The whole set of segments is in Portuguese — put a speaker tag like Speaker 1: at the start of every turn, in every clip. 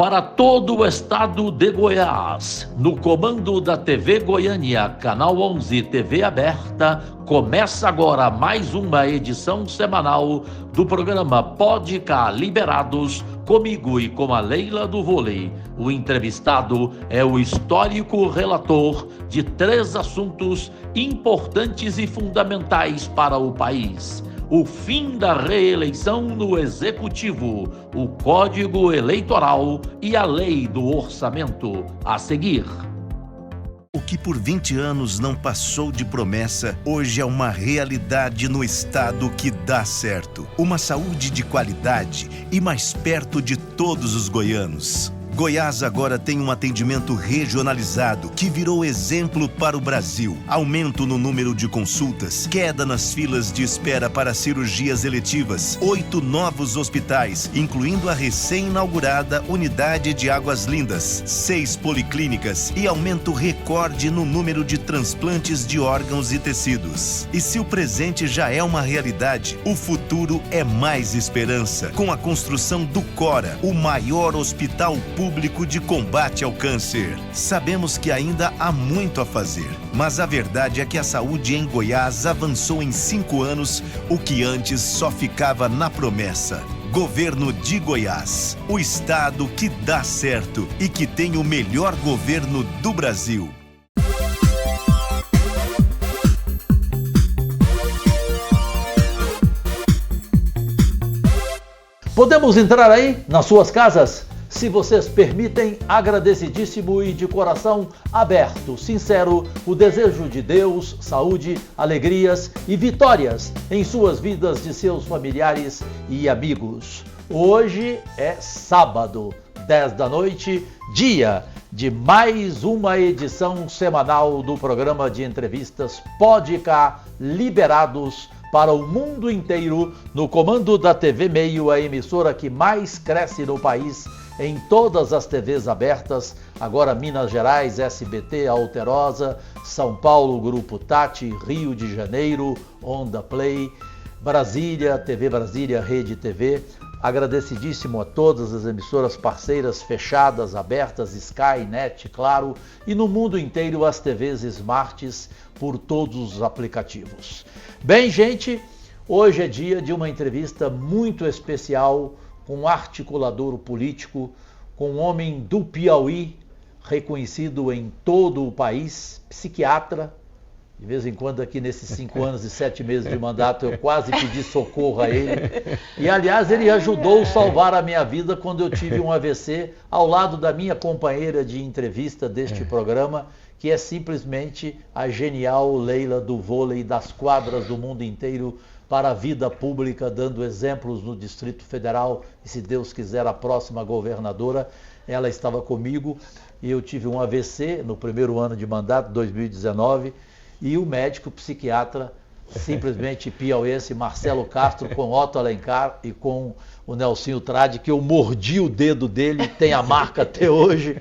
Speaker 1: Para todo o estado de Goiás, no comando da TV Goiânia, Canal 11 TV Aberta, começa agora mais uma edição semanal do programa Pode Cá Liberados, comigo e com a Leila do Vôlei. O entrevistado é o histórico relator de 3 assuntos importantes e fundamentais para o país: o fim da reeleição no Executivo, o Código Eleitoral e a Lei do Orçamento. A seguir.
Speaker 2: O que por 20 anos não passou de promessa, hoje é uma realidade no estado que dá certo. Uma saúde de qualidade e mais perto de todos os goianos. Goiás agora tem um atendimento regionalizado que virou exemplo para o Brasil. Aumento no número de consultas, queda nas filas de espera para cirurgias eletivas, 8 novos hospitais, incluindo a recém-inaugurada Unidade de Águas Lindas, 6 policlínicas e aumento recorde no número de transplantes de órgãos e tecidos. E se o presente já é uma realidade, o futuro é mais esperança, com a construção do Cora, o maior hospital público de combate ao câncer. Sabemos que ainda há muito a fazer, mas a verdade é que a saúde em Goiás avançou em 5 anos, o que antes só ficava na promessa. Governo de Goiás, o estado que dá certo e que tem o melhor governo do Brasil.
Speaker 1: Podemos entrar aí nas suas casas? Se vocês permitem, agradecidíssimo e de coração aberto, sincero, o desejo de Deus, saúde, alegrias e vitórias em suas vidas de seus familiares e amigos. Hoje é sábado, 10 da noite, dia de mais uma edição semanal do programa de entrevistas Pode Cá Liberados para o mundo inteiro, no comando da TV Meio, a emissora que mais cresce no país, em todas as TVs abertas, agora Minas Gerais, SBT, Alterosa, São Paulo, Grupo Tati, Rio de Janeiro, Onda Play, Brasília, TV Brasília, Rede TV. Agradecidíssimo a todas as emissoras parceiras fechadas, abertas, Sky, Net, Claro, e no mundo inteiro as TVs Smarts por todos os aplicativos. Bem, gente, hoje é dia de uma entrevista muito especial com um articulador político, com um homem do Piauí, reconhecido em todo o país, psiquiatra. De vez em quando aqui nesses 5 anos e 7 meses de mandato eu quase pedi socorro a ele. E aliás ele ajudou a salvar a minha vida quando eu tive um AVC ao lado da minha companheira de entrevista deste programa, que é simplesmente a genial Leila do Vôlei das quadras do mundo inteiro para a vida pública, dando exemplos no Distrito Federal e, se Deus quiser, a próxima governadora. Ela estava comigo e eu tive um AVC no primeiro ano de mandato, 2019, e o médico psiquiatra, simplesmente piauiense, Marcelo Castro, com Otto Alencar e com o Nelsinho Trade, que eu mordi o dedo dele, tem a marca até hoje.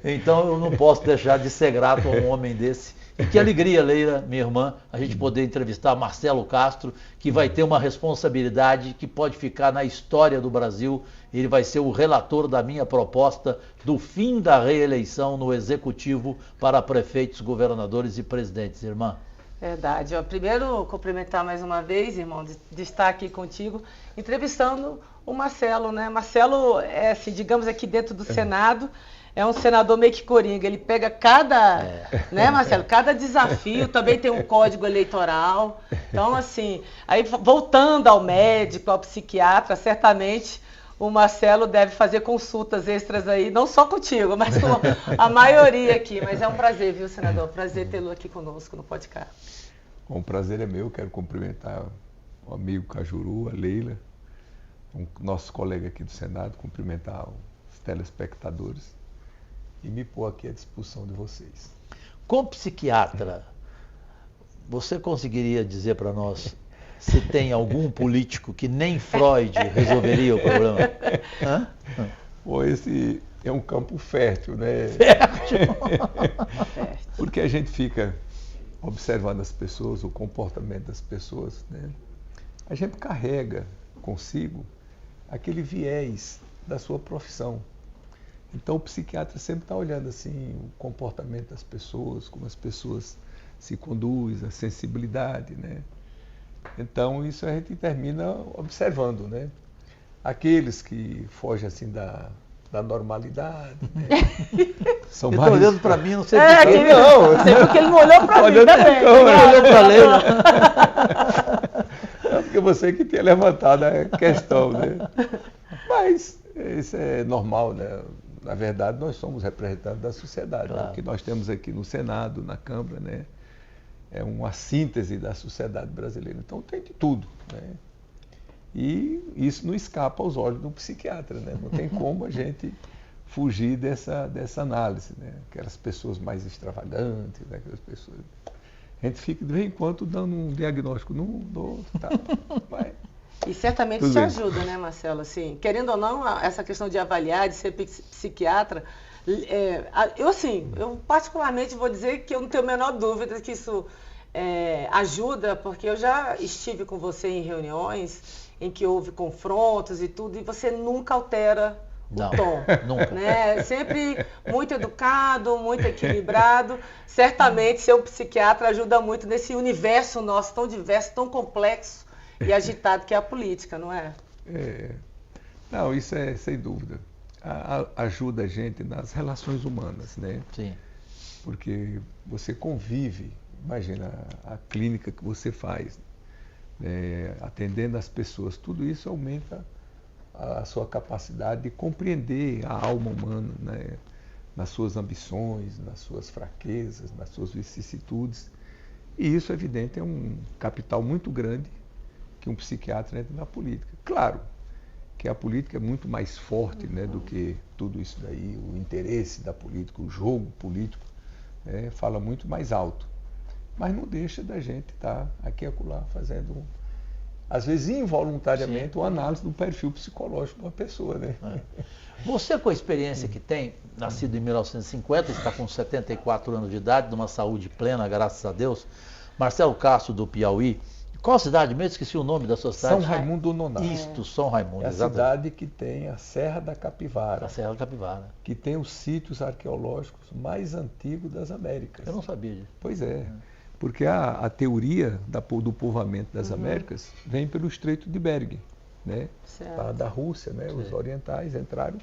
Speaker 1: Então eu não posso deixar de ser grato a um homem desse. E que alegria, Leila, minha irmã, a gente poder entrevistar Marcelo Castro, que vai ter uma responsabilidade que pode ficar na história do Brasil. Ele vai ser o relator da minha proposta do fim da reeleição no Executivo para prefeitos, governadores e presidentes, irmã.
Speaker 3: Verdade. Primeiro, cumprimentar mais uma vez, irmão, de estar aqui contigo, entrevistando o Marcelo, né? Marcelo é, assim, digamos, aqui dentro do Senado, é um senador meio que coringa, ele pega cada, né, Marcelo, cada desafio, também tem um código eleitoral. Então, assim, aí voltando ao médico, ao psiquiatra, certamente o Marcelo deve fazer consultas extras aí, não só contigo, mas com a maioria aqui. Mas é um prazer, viu, senador? Prazer tê-lo aqui conosco no Pode Cá.
Speaker 4: Bom, o prazer é meu, quero cumprimentar o amigo Cajuru, a Leila, nosso colega aqui do Senado, cumprimentar os telespectadores e me pôr aqui à disposição de vocês.
Speaker 1: Como psiquiatra, você conseguiria dizer para nós se tem algum político que nem Freud resolveria o problema? Hã?
Speaker 4: Pô, esse é um campo fértil, né?
Speaker 1: Fértil.
Speaker 4: Porque a gente fica observando as pessoas, o comportamento das pessoas, né? A gente carrega consigo aquele viés da sua profissão. Então o psiquiatra sempre está olhando assim o comportamento das pessoas, como as pessoas se conduzem, a sensibilidade, né? Então isso a gente termina observando, né? Aqueles que fogem assim da normalidade, né? São
Speaker 1: Ele está olhando para mim, não sei
Speaker 3: É,
Speaker 1: porquê.
Speaker 4: Não,
Speaker 3: você viu que ele não olhou para mim
Speaker 4: olhando
Speaker 3: também.
Speaker 4: pra câmera,
Speaker 1: Ele olhou para a Leila.
Speaker 4: É porque você que tinha levantado a questão, né? Mas isso é normal, né? Na verdade, nós somos representantes da sociedade.
Speaker 1: Claro.
Speaker 4: Né? O que nós temos aqui no Senado, na Câmara, né? É uma síntese da sociedade brasileira. Então tem de tudo, né? E isso não escapa aos olhos do psiquiatra, né? Não tem como a gente fugir dessa análise, né? Aquelas pessoas mais extravagantes, né? Aquelas pessoas... A gente fica de vez em quando dando um diagnóstico num, do outro, tá? Vai.
Speaker 3: E certamente
Speaker 4: Tudo
Speaker 3: te
Speaker 4: bem.
Speaker 3: ajuda, né, Marcelo? Assim, querendo ou não, essa questão de avaliar, de ser psiquiatra, eu particularmente vou dizer que eu não tenho a menor dúvida que isso ajuda, porque eu já estive com você em reuniões em que houve confrontos e tudo, e você nunca altera
Speaker 1: Não,
Speaker 3: o tom.
Speaker 1: nunca.
Speaker 3: Né? Sempre muito educado, muito equilibrado. Certamente ser um psiquiatra ajuda muito nesse universo nosso tão diverso, tão complexo e agitado que é a política, não é?
Speaker 4: Não, isso é sem dúvida. Ajuda a gente nas relações humanas, né?
Speaker 1: Sim.
Speaker 4: Porque você convive, imagina a clínica que você faz, atendendo as pessoas, tudo isso aumenta a sua capacidade de compreender a alma humana, né? Nas suas ambições, nas suas fraquezas, nas suas vicissitudes. E isso, é evidente, é um capital muito grande que um psiquiatra entra na política. Claro que a política é muito mais forte, né, do que tudo isso daí, o interesse da política, o jogo político, fala muito mais alto. Mas não deixa da gente estar aqui e acolá fazendo, às vezes involuntariamente, uma análise do perfil psicológico de uma pessoa, né?
Speaker 1: Você, com a experiência que tem, nascido em 1950, está com 74 anos de idade, numa saúde plena, graças a Deus. Marcelo Castro, do Piauí. Qual a cidade mesmo? Esqueci o nome da sua cidade.
Speaker 4: São Raimundo do Nonato.
Speaker 1: Isto, São Raimundo,
Speaker 4: É a
Speaker 1: exatamente.
Speaker 4: cidade que tem a Serra da Capivara,
Speaker 1: A Serra da Capivara.
Speaker 4: que tem os sítios arqueológicos mais antigos das Américas.
Speaker 1: Eu não sabia disso.
Speaker 4: Pois é, porque a teoria do povoamento das Américas vem pelo Estreito de Bering, né? Da Rússia, né? Os orientais entraram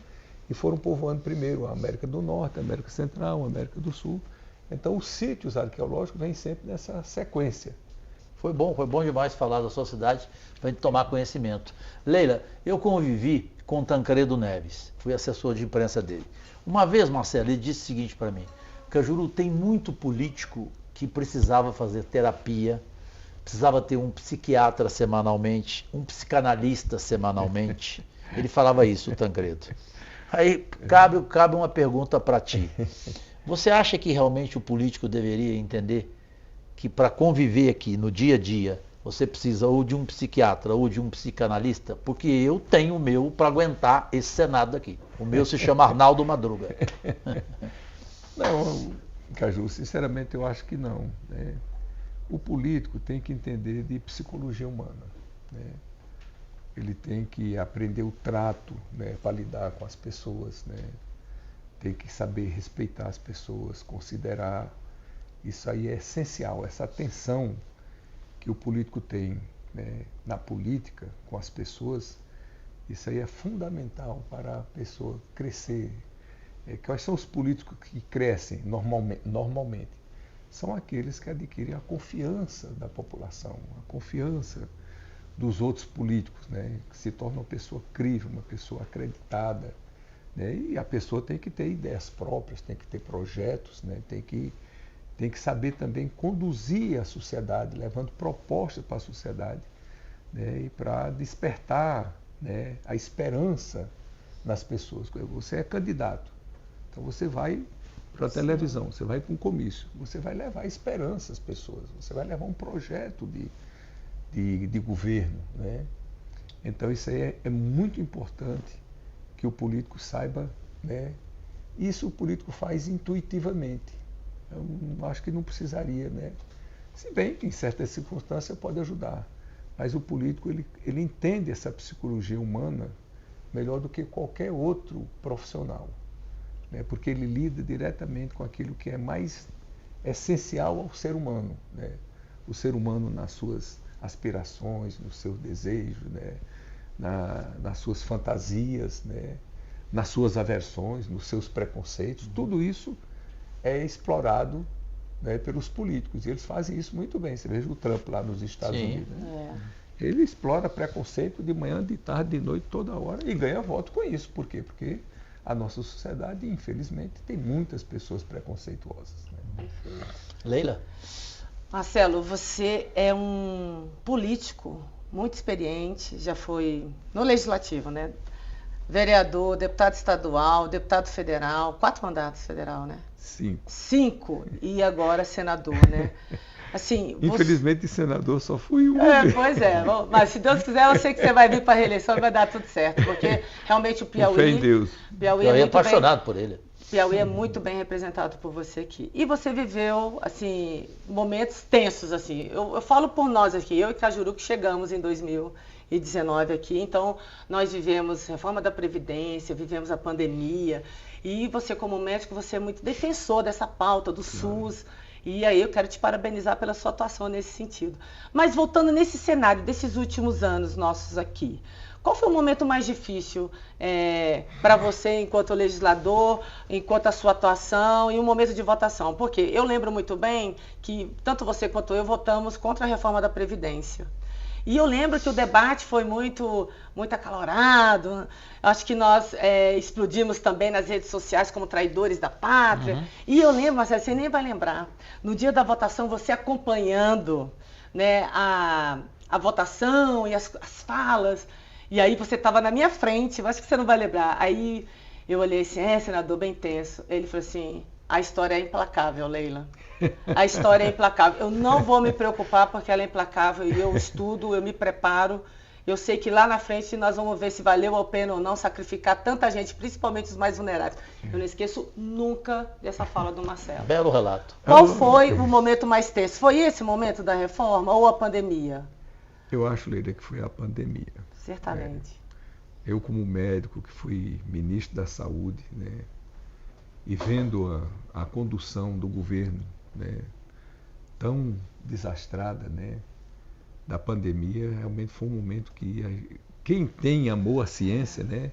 Speaker 4: e foram povoando primeiro a América do Norte, a América Central, a América do Sul. Então os sítios arqueológicos vêm sempre nessa sequência.
Speaker 1: Foi bom demais falar da sua cidade para a gente tomar conhecimento. Leila, eu convivi com Tancredo Neves, fui assessor de imprensa dele. Uma vez, Marcelo, ele disse o seguinte para mim: Cajuru, tem muito político que precisava fazer terapia, precisava ter um psiquiatra semanalmente, um psicanalista semanalmente. Ele falava isso, o Tancredo. Aí cabe uma pergunta para ti. Você acha que realmente o político deveria entender que para conviver aqui no dia a dia, você precisa ou de um psiquiatra ou de um psicanalista? Porque eu tenho o meu para aguentar esse Senado aqui. O meu se chama Arnaldo Madruga.
Speaker 4: Não, Caju, sinceramente eu acho que não, né? O político tem que entender de psicologia humana, né? Ele tem que aprender o trato, né, para lidar com as pessoas, né? Tem que saber respeitar as pessoas, considerar. Isso aí é essencial, essa atenção que o político tem, né, na política, com as pessoas, isso aí é fundamental para a pessoa crescer. Quais são os políticos que crescem normalmente? São aqueles que adquirem a confiança da população, a confiança dos outros políticos, né, que se torna uma pessoa crível, uma pessoa acreditada, né, e a pessoa tem que ter ideias próprias, tem que ter projetos, né, tem que saber também conduzir a sociedade, levando propostas para a sociedade, né, e para despertar, né, a esperança nas pessoas. Você é candidato, então você vai para a televisão, você vai para um comício, você vai levar esperança às pessoas, você vai levar um projeto de governo, né? Então isso aí é muito importante que o político saiba, né? Isso o político faz intuitivamente. Eu acho que não precisaria, né? Se bem que em certas circunstâncias pode ajudar, mas o político ele entende essa psicologia humana melhor do que qualquer outro profissional. né? Porque ele lida diretamente com aquilo que é mais essencial ao ser humano, né? O ser humano nas suas aspirações, nos seus desejos, né? Nas suas fantasias, né? Nas suas aversões, nos seus preconceitos, tudo isso é explorado, né, pelos políticos, e eles fazem isso muito bem. Você veja o Trump lá nos Estados Unidos. Né? Ele explora preconceito de manhã, de tarde, de noite, toda hora, e ganha voto com isso. Por quê? Porque a nossa sociedade, infelizmente, tem muitas pessoas preconceituosas. Né?
Speaker 1: Leila?
Speaker 3: Marcelo, você é um político muito experiente, já foi no Legislativo, né? Vereador, deputado estadual, deputado federal, 4 mandatos federal, né? 5, e agora senador, né? Assim,
Speaker 4: infelizmente, senador só fui um.
Speaker 3: Pois é, mas se Deus quiser, eu sei que você vai vir para a reeleição e vai dar tudo certo, porque realmente o Piauí...
Speaker 4: Fé em Deus.
Speaker 3: Piauí é
Speaker 1: apaixonado por ele.
Speaker 3: Piauí é muito bem representado por você aqui. E você viveu, assim, momentos tensos, assim. Eu falo por nós aqui, eu e Cajuru, que chegamos em 2019 aqui, então nós vivemos reforma da Previdência, vivemos a pandemia, e você como médico, você é muito defensor dessa pauta do SUS, e aí eu quero te parabenizar pela sua atuação nesse sentido. Mas voltando nesse cenário desses últimos anos nossos aqui, qual foi o momento mais difícil para você enquanto legislador, enquanto a sua atuação e o momento de votação? Porque eu lembro muito bem que tanto você quanto eu votamos contra a reforma da Previdência. E eu lembro que o debate foi muito acalorado. Acho que nós explodimos também nas redes sociais como traidores da pátria. Uhum. E eu lembro, Marcelo, você nem vai lembrar, no dia da votação, você acompanhando, né, a votação e as falas. E aí você estava na minha frente, eu acho que você não vai lembrar. Aí eu olhei assim, senador, bem tenso. Ele falou assim, a história é implacável, Leila. A história é implacável. Eu não vou me preocupar porque ela é implacável e eu estudo, eu me preparo. Eu sei que lá na frente nós vamos ver se valeu a pena ou não sacrificar tanta gente, principalmente os mais vulneráveis. Eu não esqueço nunca dessa fala do Marcelo.
Speaker 1: Belo relato.
Speaker 3: Qual foi o momento mais tenso? Foi esse momento da reforma ou a pandemia?
Speaker 4: Eu acho, Leila, que foi a pandemia.
Speaker 3: Certamente.
Speaker 4: Eu, como médico, que fui ministro da Saúde, né, e vendo a condução do governo, né, tão desastrada, né, da pandemia, realmente foi um momento que quem tem amor à ciência, né,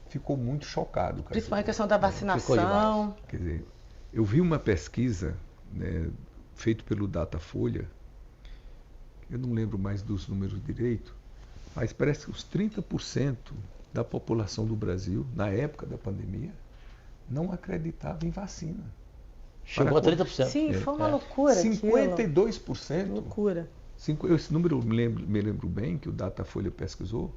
Speaker 4: ficou muito chocado.
Speaker 3: Principalmente a questão da vacinação.
Speaker 4: Quer dizer, eu vi uma pesquisa, né, feita pelo Datafolha, eu não lembro mais dos números direito, mas parece que os 30% da população do Brasil, na época da pandemia, não acreditava em vacina.
Speaker 1: Chegou a 30%.
Speaker 3: Sim, foi uma loucura.
Speaker 4: 52%.
Speaker 3: Loucura.
Speaker 4: Esse número eu me lembro bem, que o Datafolha pesquisou,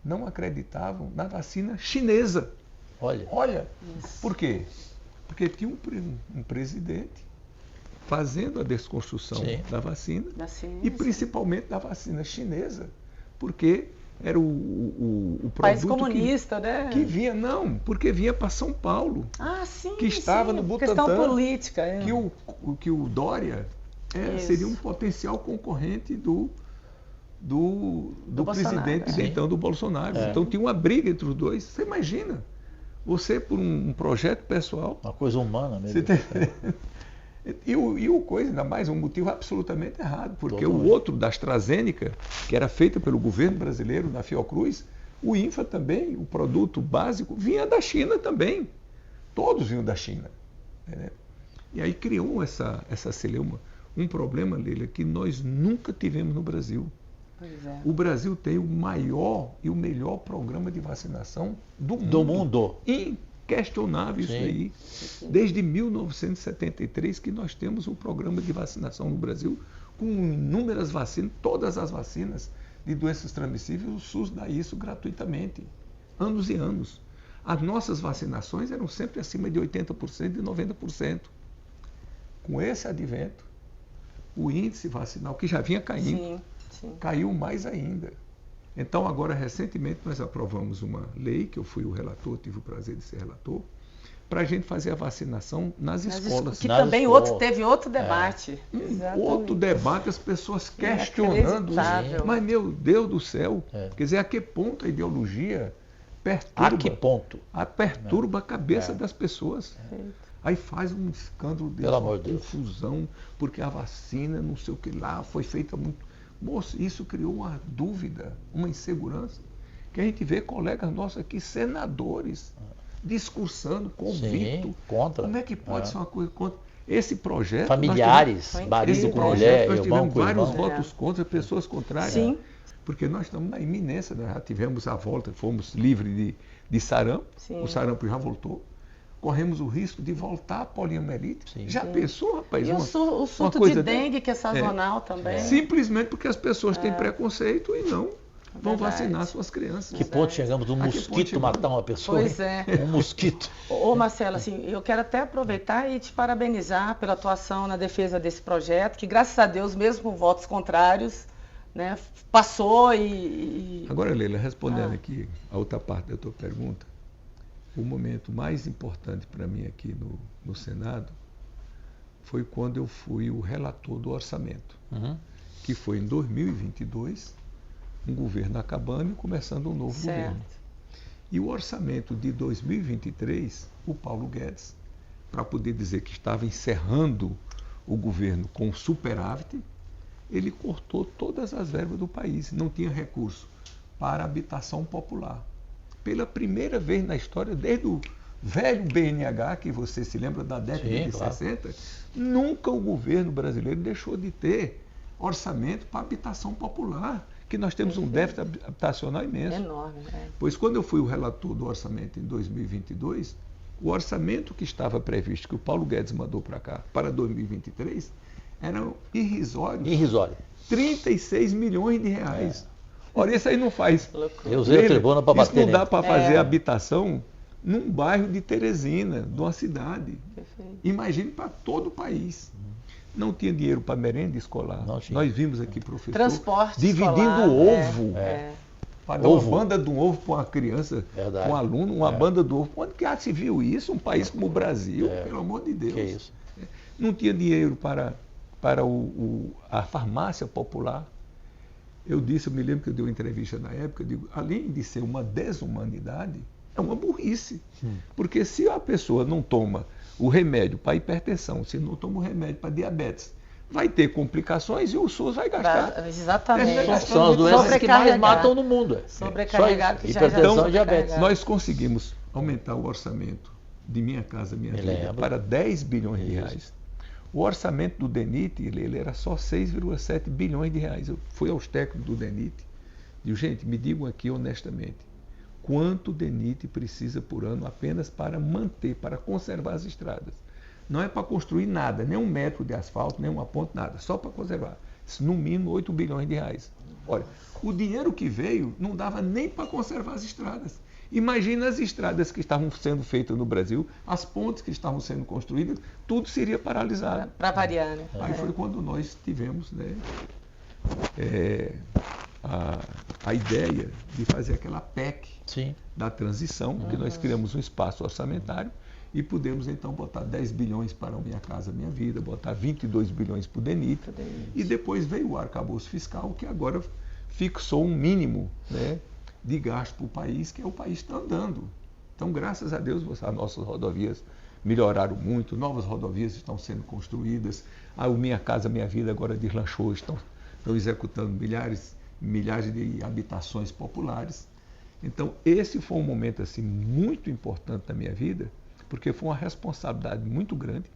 Speaker 4: não acreditavam na vacina chinesa. Olha. Isso. Por quê? Porque tinha um presidente fazendo a desconstrução da vacina e principalmente da vacina chinesa, porque era o produto
Speaker 3: país comunista, né?
Speaker 4: Que vinha, porque vinha para São Paulo.
Speaker 3: Sim.
Speaker 4: Que estava no Butantã.
Speaker 3: Questão política.
Speaker 4: Que o Dória seria um potencial concorrente do presidente então do Bolsonaro. Então tinha uma briga entre os dois. Você imagina, você por um projeto pessoal.
Speaker 1: Uma coisa humana mesmo.
Speaker 4: E o coisa, ainda mais, um motivo absolutamente errado, porque o outro, da AstraZeneca, que era feita pelo governo brasileiro, na Fiocruz, o INFA também, o produto básico, vinha da China também. Todos vinham da China. Né? E aí criou essa celeuma, um problema, Leila, que nós nunca tivemos no Brasil.
Speaker 3: Pois é.
Speaker 4: O Brasil tem o maior e o melhor programa de vacinação do
Speaker 1: mundo.
Speaker 4: Inquestionável isso aí. Desde 1973 que nós temos um programa de vacinação no Brasil com inúmeras vacinas, todas as vacinas de doenças transmissíveis, o SUS dá isso gratuitamente, anos e anos. As nossas vacinações eram sempre acima de 80% e 90%. Com esse advento, o índice vacinal, que já vinha caindo, caiu mais ainda. Então, agora, recentemente, nós aprovamos uma lei, que eu fui o relator, tive o prazer de ser relator, para a gente fazer a vacinação nas escolas.
Speaker 3: Que também teve outro debate.
Speaker 4: Outro debate, as pessoas questionando. Mas, meu Deus do céu, quer dizer, a que ponto a ideologia
Speaker 1: A que ponto?
Speaker 4: Perturba a cabeça das pessoas. Aí faz um escândalo desse, uma confusão, porque a vacina, não sei o que lá, foi feita muito... Moço, isso criou uma dúvida, uma insegurança, que a gente vê colegas nossos aqui, senadores, discursando, convicto.
Speaker 1: Sim, contra.
Speaker 4: Como é que pode ser uma coisa contra? Esse projeto...
Speaker 1: Familiares, marido com mulher,
Speaker 4: nós
Speaker 1: irmão
Speaker 4: tivemos
Speaker 1: com
Speaker 4: vários
Speaker 1: irmão.
Speaker 4: votos contra, pessoas contrárias.
Speaker 3: Sim.
Speaker 4: Porque nós estamos na iminência, né? Já tivemos a volta, fomos livres de sarampo, o sarampo já voltou. Corremos o risco de voltar à poliomielite.
Speaker 1: Sim.
Speaker 4: Já pensou, rapaz?
Speaker 3: E o surto de dengue, que é sazonal também.
Speaker 4: Simplesmente porque as pessoas têm preconceito e não vão vacinar suas crianças.
Speaker 1: Que ponto chegamos do mosquito matar uma pessoa?
Speaker 3: Pois é.
Speaker 1: Um mosquito.
Speaker 3: Ô Marcelo, assim, eu quero até aproveitar e te parabenizar pela atuação na defesa desse projeto, que graças a Deus, mesmo com votos contrários, né, passou e...
Speaker 4: Agora, Leila, respondendo aqui a outra parte da tua pergunta, o momento mais importante para mim aqui no Senado foi quando eu fui o relator do orçamento, que foi em 2022, um governo acabando e começando um novo governo. E o orçamento de 2023, o Paulo Guedes, para poder dizer que estava encerrando o governo com superávit, ele cortou todas as verbas do país, não tinha recurso para habitação popular. Pela primeira vez na história, desde o velho BNH, que você se lembra da década de 60, nunca o governo brasileiro deixou de ter orçamento para habitação popular, que nós temos um déficit habitacional imenso.
Speaker 3: Enorme, né?
Speaker 4: Pois quando eu fui o relator do orçamento em 2022, o orçamento que estava previsto, que o Paulo Guedes mandou para cá, para 2023, era irrisório. 36 milhões de reais. Ora, isso aí não faz.
Speaker 1: Eu usei a tribuna para bater.
Speaker 4: Isso não dá para fazer habitação num bairro de Teresina, de uma cidade.
Speaker 3: Perfeito.
Speaker 4: Imagine para todo o país. Não tinha dinheiro para merenda escolar.
Speaker 1: Não tinha.
Speaker 4: Nós vimos aqui, professor,
Speaker 3: Transporte
Speaker 4: dividindo
Speaker 3: escolar,
Speaker 4: ovo. Pagar uma
Speaker 1: Ovo.
Speaker 4: banda de um ovo para uma criança,
Speaker 1: Verdade.
Speaker 4: um aluno, uma banda de ovo. Quando que se viu isso? Um país como o Brasil, pelo amor de Deus.
Speaker 1: Que isso?
Speaker 4: Não tinha dinheiro para a farmácia popular. Eu me lembro que eu dei uma entrevista na época, eu digo, além de ser uma desumanidade, é uma burrice. Porque se a pessoa não toma o remédio para hipertensão, se não toma o remédio para diabetes, vai ter complicações e o SUS vai gastar.
Speaker 3: Exatamente.
Speaker 1: São as doenças que mais matam no mundo.
Speaker 3: Sobrecarregado, que já
Speaker 1: hipertensão e diabetes.
Speaker 4: Nós conseguimos aumentar o orçamento de Minha Casa Minha Vida para 10 bilhões de reais. O orçamento do DENIT, ele era só 6,7 bilhões de reais. Eu fui aos técnicos do DENIT e digo, gente, me digam aqui honestamente, quanto o DENIT precisa por ano apenas para manter, para conservar as estradas? Não é para construir nada, nem um metro de asfalto, nem uma ponte, nada, só para conservar. Isso, no mínimo 8 bilhões de reais. Olha, o dinheiro que veio não dava nem para conservar as estradas. Imagina as estradas que estavam sendo feitas no Brasil, as pontes que estavam sendo construídas, tudo seria paralisado.
Speaker 3: Para variar, né?
Speaker 4: Aí foi quando nós tivemos, né, a ideia de fazer aquela PEC da transição, que nós criamos um espaço orçamentário e pudemos então botar 10 bilhões para o Minha Casa Minha Vida, botar 22 bilhões para o DENIT, e depois veio o arcabouço fiscal, que agora fixou um mínimo, né, de gasto para o país, que é o país está andando. Então, graças a Deus, as nossas rodovias melhoraram muito, novas rodovias estão sendo construídas, o Minha Casa Minha Vida agora deslanchou, estão executando milhares de habitações populares. Então, esse foi um momento assim, muito importante da minha vida, porque foi uma responsabilidade muito grande.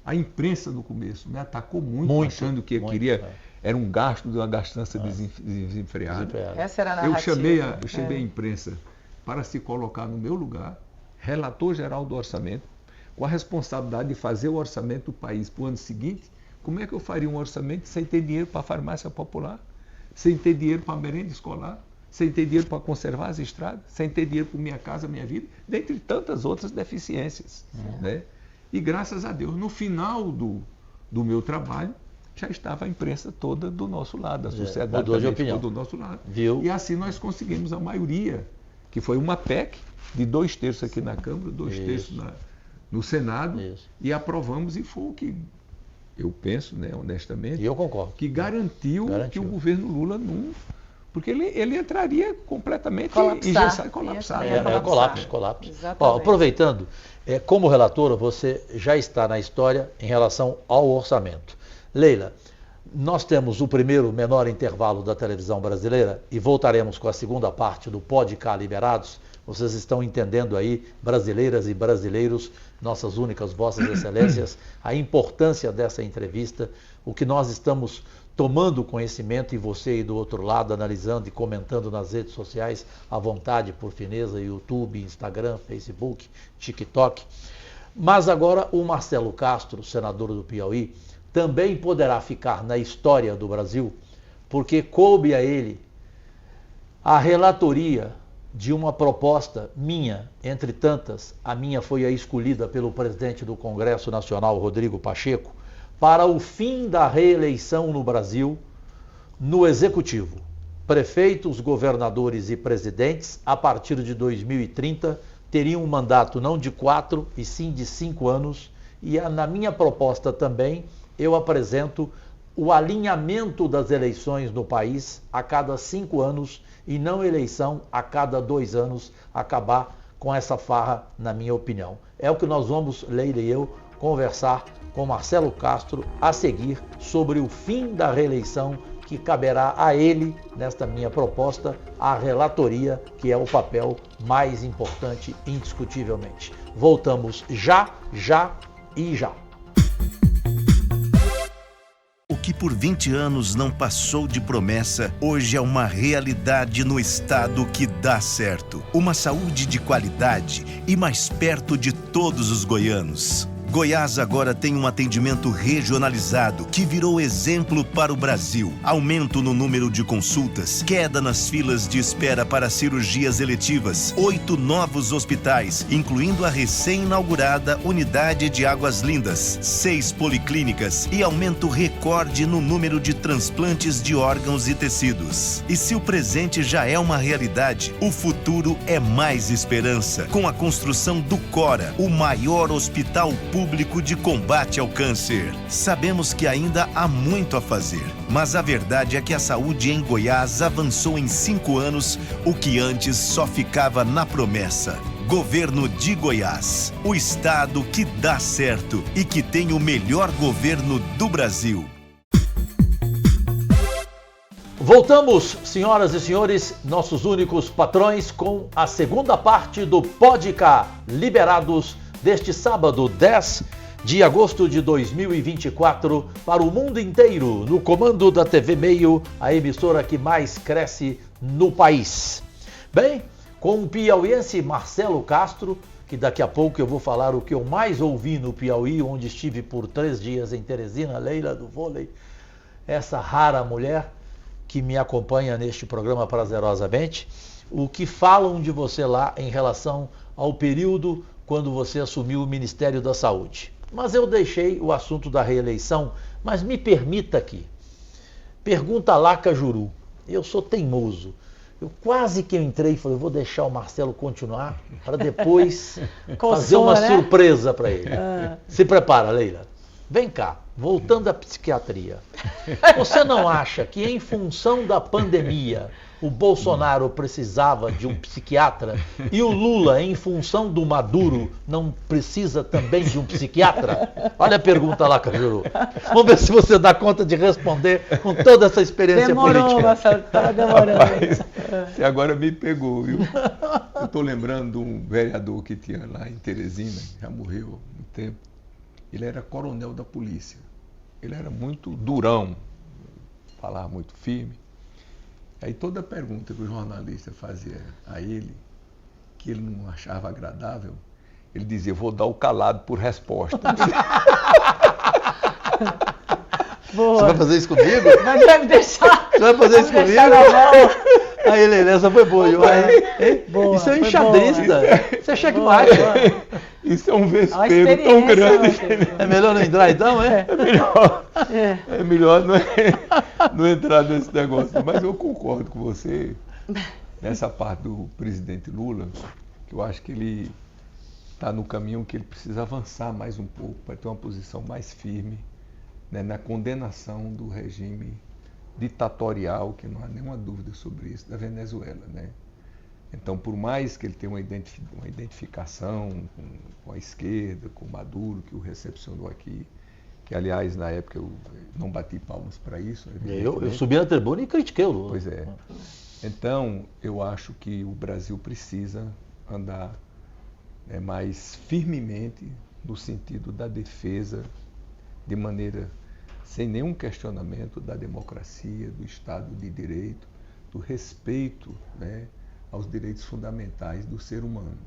Speaker 4: A imprensa, no começo, me atacou muito achando que era um gasto de uma gastança desenfreada.
Speaker 3: Essa era a narrativa.
Speaker 4: Eu chamei a imprensa para se colocar no meu lugar, relator geral do orçamento, com a responsabilidade de fazer o orçamento do país para o ano seguinte. Como é que eu faria um orçamento sem ter dinheiro para a farmácia popular, sem ter dinheiro para a merenda escolar, sem ter dinheiro para conservar as estradas, sem ter dinheiro para Minha Casa Minha Vida, dentre tantas outras deficiências, né? E graças a Deus, no final do meu trabalho, já estava a imprensa toda do nosso lado, a sociedade toda do nosso lado. E assim nós conseguimos a maioria, que foi uma PEC de 2/3 aqui na Câmara, 2/3 no Senado, e aprovamos, e foi o que eu penso, né, honestamente,
Speaker 1: e eu concordo,
Speaker 4: que garantiu que o governo Lula não Porque ele entraria completamente colapsado.
Speaker 1: Colapso. Ó, aproveitando, como relatora, você já está na história em relação ao orçamento. Leila, nós temos o primeiro menor intervalo da televisão brasileira e voltaremos com a segunda parte do Podcast Liberados. Vocês estão entendendo aí, brasileiras e brasileiros, nossas únicas vossas excelências, a importância dessa entrevista, o que nós estamos tomando conhecimento e você aí do outro lado, analisando e comentando nas redes sociais, à vontade, por fineza, YouTube, Instagram, Facebook, TikTok. Mas agora o Marcelo Castro, senador do Piauí, também poderá ficar na história do Brasil, porque coube a ele a relatoria de uma proposta minha, entre tantas, a minha foi a escolhida pelo presidente do Congresso Nacional, Rodrigo Pacheco, para o fim da reeleição no Brasil, no Executivo. Prefeitos, governadores e presidentes, a partir de 2030, teriam um mandato não de 4, e sim de 5 anos, e na minha proposta também, eu apresento o alinhamento das eleições no país a cada 5 anos e não eleição a cada 2 anos, acabar com essa farra, na minha opinião. É o que nós vamos, Leila e eu, conversar com Marcelo Castro a seguir sobre o fim da reeleição que caberá a ele, nesta minha proposta, a relatoria, que é o papel mais importante, indiscutivelmente. Voltamos já.
Speaker 2: O que por 20 anos não passou de promessa, hoje é uma realidade no estado que dá certo. Uma saúde de qualidade e mais perto de todos os goianos. Goiás agora tem um atendimento regionalizado que virou exemplo para o Brasil. Aumento no número de consultas, queda nas filas de espera para cirurgias eletivas, 8 novos hospitais, incluindo a recém-inaugurada Unidade de Águas Lindas, 6 policlínicas e aumento recorde no número de transplantes de órgãos e tecidos. E se o presente já é uma realidade, o futuro é mais esperança, com a construção do Cora, o maior hospital público de combate ao câncer. Sabemos que ainda há muito a fazer, mas a verdade é que a saúde em Goiás avançou em 5 anos, o que antes só ficava na promessa. Governo de Goiás, o estado que dá certo e que tem o melhor governo do Brasil.
Speaker 1: Voltamos, senhoras e senhores, nossos únicos patrões, com a segunda parte do Podcast Liberados deste sábado, 10 de agosto de 2024, para o mundo inteiro, no comando da TV Meio, a emissora que mais cresce no país. Bem, com o piauiense Marcelo Castro, que daqui a pouco eu vou falar o que eu mais ouvi no Piauí, onde estive por 3 dias em Teresina, Leila do vôlei, essa rara mulher que me acompanha neste programa prazerosamente, o que falam de você lá em relação ao período quando você assumiu o Ministério da Saúde. Mas eu deixei o assunto da reeleição, mas me permita aqui. Pergunta lá, Cajuru. Eu sou teimoso. Eu quase que entrei e falei, vou deixar o Marcelo continuar para depois fazer uma surpresa para ele. Se prepara, Leila. Vem cá, voltando à psiquiatria. Você não acha que em função da pandemia o Bolsonaro precisava de um psiquiatra e o Lula, em função do Maduro, não precisa também de um psiquiatra? Olha a pergunta lá, Cajuru. Vamos ver se você dá conta de responder com toda essa experiência política.
Speaker 3: Marcelo, tá demorando.
Speaker 4: Rapaz, você agora me pegou, viu? Eu estou lembrando de um vereador que tinha lá em Teresina, já morreu há muito tempo. Ele era coronel da polícia. Ele era muito durão, falava muito firme. Aí toda pergunta que o jornalista fazia a ele, que ele não achava agradável, ele dizia, vou dar o calado por resposta.
Speaker 3: Boa.
Speaker 1: Você vai fazer isso comigo?
Speaker 3: Mas vai me deixar.
Speaker 1: Você vai fazer isso comigo? Aí, Leila, essa foi boa.
Speaker 3: Boa,
Speaker 1: isso é enxadrista. Isso é checkmate.
Speaker 4: Isso é um vespeiro tão grande.
Speaker 1: É melhor não entrar então, é?
Speaker 4: É melhor não entrar nesse negócio. Mas eu concordo com você nessa parte do presidente Lula, que eu acho que ele está no caminho que ele precisa avançar mais um pouco para ter uma posição mais firme, né, na condenação do regime ditatorial, que não há nenhuma dúvida sobre isso, da Venezuela, né? Então, por mais que ele tenha uma identificação com a esquerda, com Maduro, que o recepcionou aqui, que, aliás, na época eu não bati palmas para isso.
Speaker 1: Eu subi na tribuna e critiquei o Lula.
Speaker 4: Pois é. Então, eu acho que o Brasil precisa andar mais firmemente no sentido da defesa, de maneira sem nenhum questionamento, da democracia, do Estado de Direito, do respeito, né, aos direitos fundamentais do ser humano.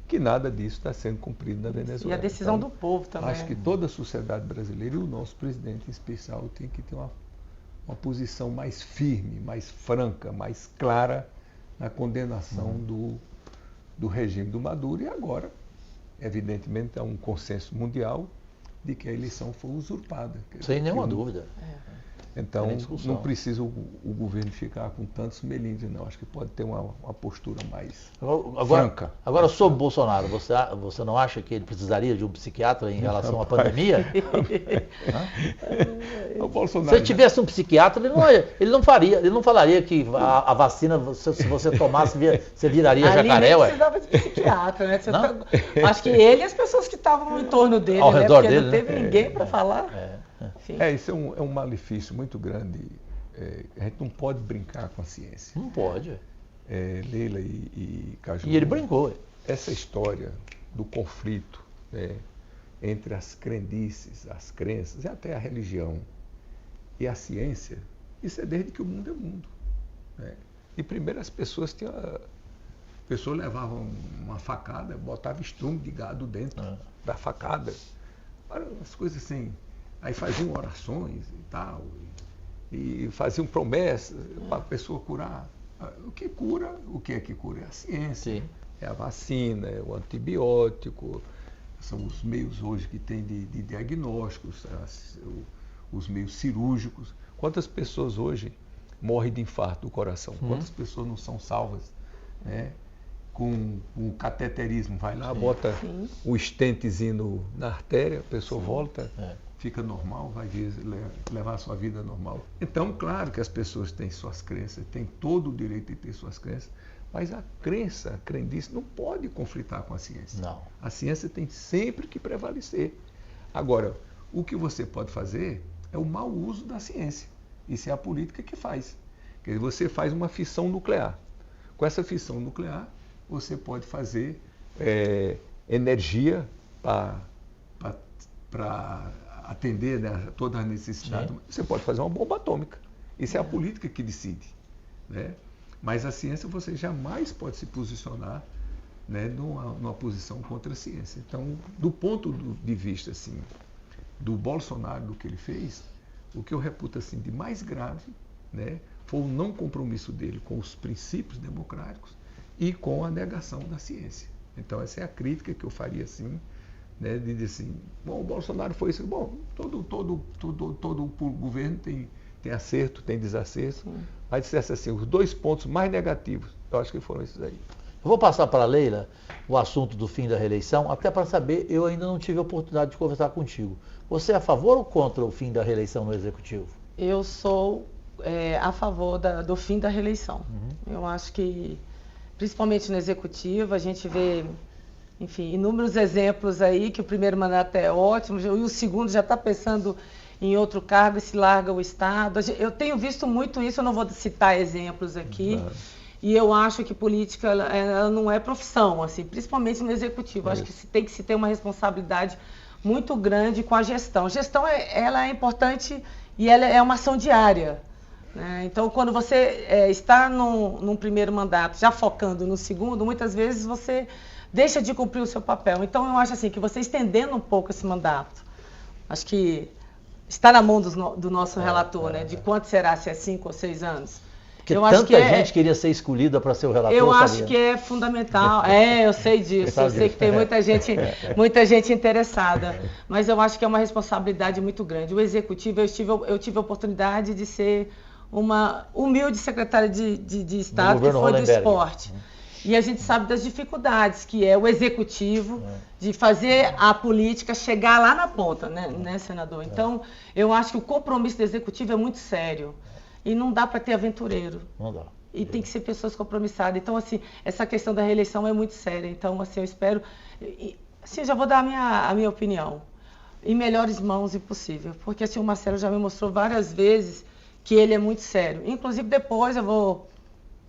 Speaker 4: Que nada disso está sendo cumprido na Venezuela.
Speaker 3: E a decisão
Speaker 4: então,
Speaker 3: do povo também.
Speaker 4: Acho que toda a sociedade brasileira e o nosso presidente em especial tem que ter uma posição mais firme, mais franca, mais clara na condenação do regime do Maduro. E agora, evidentemente, há um consenso mundial de que a eleição foi usurpada.
Speaker 1: Sem nenhuma dúvida.
Speaker 4: Então, não precisa o governo ficar com tantos melindres, não. Acho que pode ter uma postura mais franca.
Speaker 1: Agora, sobre Bolsonaro, você não acha que ele precisaria de um psiquiatra em relação à pandemia?
Speaker 4: O Bolsonaro,
Speaker 1: se ele tivesse um psiquiatra, ele não falaria que a vacina, se você tomasse, você viraria jacaré.
Speaker 3: Ele precisava de psiquiatra, né? Acho que ele e as pessoas que estavam em torno dele,
Speaker 1: ao redor dele,
Speaker 3: não teve ninguém para falar.
Speaker 4: Isso é um malefício muito grande. A gente não pode brincar com a ciência.
Speaker 1: Não pode.
Speaker 4: Leila e Caju.
Speaker 1: E ele brincou.
Speaker 4: Essa história do conflito entre as crendices, as crenças e até a religião e a ciência, isso é desde que o mundo é mundo. E primeiro as pessoas levavam uma facada, botavam estrume de gado dentro da facada. As coisas assim. Aí faziam orações e tal, e faziam promessas para a pessoa curar. O que cura? O que é que cura? É a ciência,
Speaker 1: Sim.
Speaker 4: É a vacina, é o antibiótico, são os meios hoje que tem de diagnósticos, os meios cirúrgicos. Quantas pessoas hoje morrem de infarto do coração? Quantas pessoas não são salvas, né? Com o cateterismo, vai lá, bota o stentezinho na artéria, a pessoa volta, fica normal, vai levar a sua vida normal. Então, claro que as pessoas têm suas crenças, têm todo o direito de ter suas crenças, mas a crendice não pode conflitar com a ciência.
Speaker 1: Não.
Speaker 4: A ciência tem sempre que prevalecer. Agora, o que você pode fazer é o mau uso da ciência. Isso é a política que faz. Quer dizer, você faz uma fissão nuclear. Com essa fissão nuclear, você pode fazer energia para atender, né, toda a necessidade.
Speaker 1: Sim.
Speaker 4: Você pode fazer uma bomba atômica. Isso é a política que decide, né? Mas a ciência você jamais pode se posicionar, né, numa posição contra a ciência. Então, do ponto de vista assim, do Bolsonaro, do que ele fez, o que eu reputo assim, de mais grave, né, foi o não compromisso dele com os princípios democráticos e com a negação da ciência. Então, essa é a crítica que eu faria assim, né, de dizer assim, bom, o Bolsonaro foi isso, bom, todo governo tem acerto, tem desacerto, mas dissesse assim, os dois pontos mais negativos, eu acho que foram esses aí.
Speaker 1: Eu vou passar para a Leila o assunto do fim da reeleição, até para saber, eu ainda não tive a oportunidade de conversar contigo. Você é a favor ou contra o fim da reeleição no Executivo?
Speaker 3: Eu sou a favor do fim da reeleição. Eu acho que, principalmente no Executivo, a gente vê, enfim, inúmeros exemplos aí, que o primeiro mandato é ótimo, e o segundo já está pensando em outro cargo e se larga o Estado. Eu tenho visto muito isso, eu não vou citar exemplos aqui, e eu acho que política ela não é profissão, assim, principalmente no Executivo. Acho que tem que se ter uma responsabilidade muito grande com a gestão. A gestão ela é importante e ela é uma ação diária, né? Então, quando você está num primeiro mandato, já focando no segundo, muitas vezes você deixa de cumprir o seu papel. Então, eu acho assim que você estendendo um pouco esse mandato, acho que está na mão do nosso relator, né? De quanto será, se é 5 ou 6 anos.
Speaker 1: Porque tanta gente queria ser escolhida para ser o relator,
Speaker 3: eu acho que é fundamental. Eu sei disso. Eu sei que tem muita gente interessada. Mas eu acho que é uma responsabilidade muito grande. O Executivo, eu tive a oportunidade de ser uma humilde secretária de Estado que foi do esporte. E a gente sabe das dificuldades que é o Executivo de fazer a política chegar lá na ponta, né, senador? Então, eu acho que o compromisso do Executivo é muito sério. E não dá para ter aventureiro.
Speaker 1: Não dá.
Speaker 3: E tem que ser pessoas compromissadas. Então, assim, essa questão da reeleição é muito séria. Então, assim, eu espero... Assim, já vou dar a minha opinião. Em melhores mãos, impossível. Porque, assim, o Marcelo já me mostrou várias vezes que ele é muito sério. Inclusive, depois eu vou...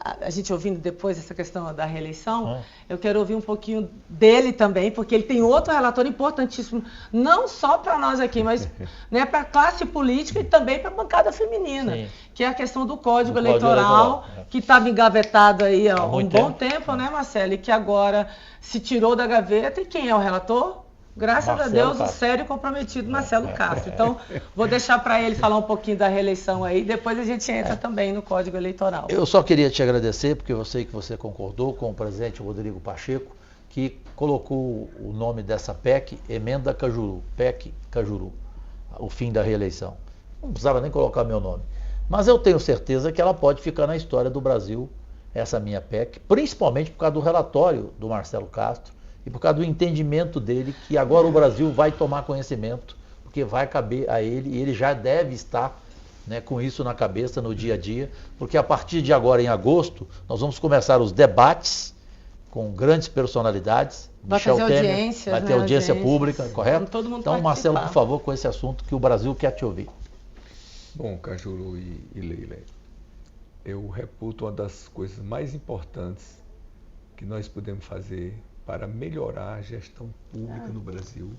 Speaker 3: A gente ouvindo depois essa questão da reeleição, eu quero ouvir um pouquinho dele também, porque ele tem outro relatório importantíssimo, não só para nós aqui, mas né, para a classe política e também para a bancada feminina,
Speaker 1: Sim.
Speaker 3: que é a questão do Código Eleitoral, que estava engavetado aí há um bom tempo, né, Marcelo? E que agora se tirou da gaveta. E quem é o relator? Graças
Speaker 1: Marcelo
Speaker 3: a Deus,
Speaker 1: Castro.
Speaker 3: o sério e comprometido Marcelo Castro. Então, vou deixar para ele falar um pouquinho da reeleição aí, depois a gente entra também no Código Eleitoral.
Speaker 1: Eu só queria te agradecer, porque eu sei que você concordou com o presidente Rodrigo Pacheco, que colocou o nome dessa PEC, Emenda Cajuru, PEC Cajuru, o fim da reeleição. Não precisava nem colocar meu nome. Mas eu tenho certeza que ela pode ficar na história do Brasil, essa minha PEC, principalmente por causa do relatório do Marcelo Castro, e por causa do entendimento dele que agora o Brasil vai tomar conhecimento, porque vai caber a ele, e ele já deve estar, né, com isso na cabeça no dia a dia, porque a partir de agora, em agosto, nós vamos começar os debates com grandes personalidades.
Speaker 3: Vai
Speaker 1: Michel
Speaker 3: fazer
Speaker 1: Temer,
Speaker 3: audiências,
Speaker 1: vai ter
Speaker 3: né,
Speaker 1: audiência
Speaker 3: audiências.
Speaker 1: pública, correto?
Speaker 3: Todo mundo
Speaker 1: Então,
Speaker 3: participar.
Speaker 1: Marcelo, por favor, com esse assunto que o Brasil quer te ouvir.
Speaker 4: Bom, Cajuru e Leila, eu reputo uma das coisas mais importantes que nós podemos fazer para melhorar a gestão pública no Brasil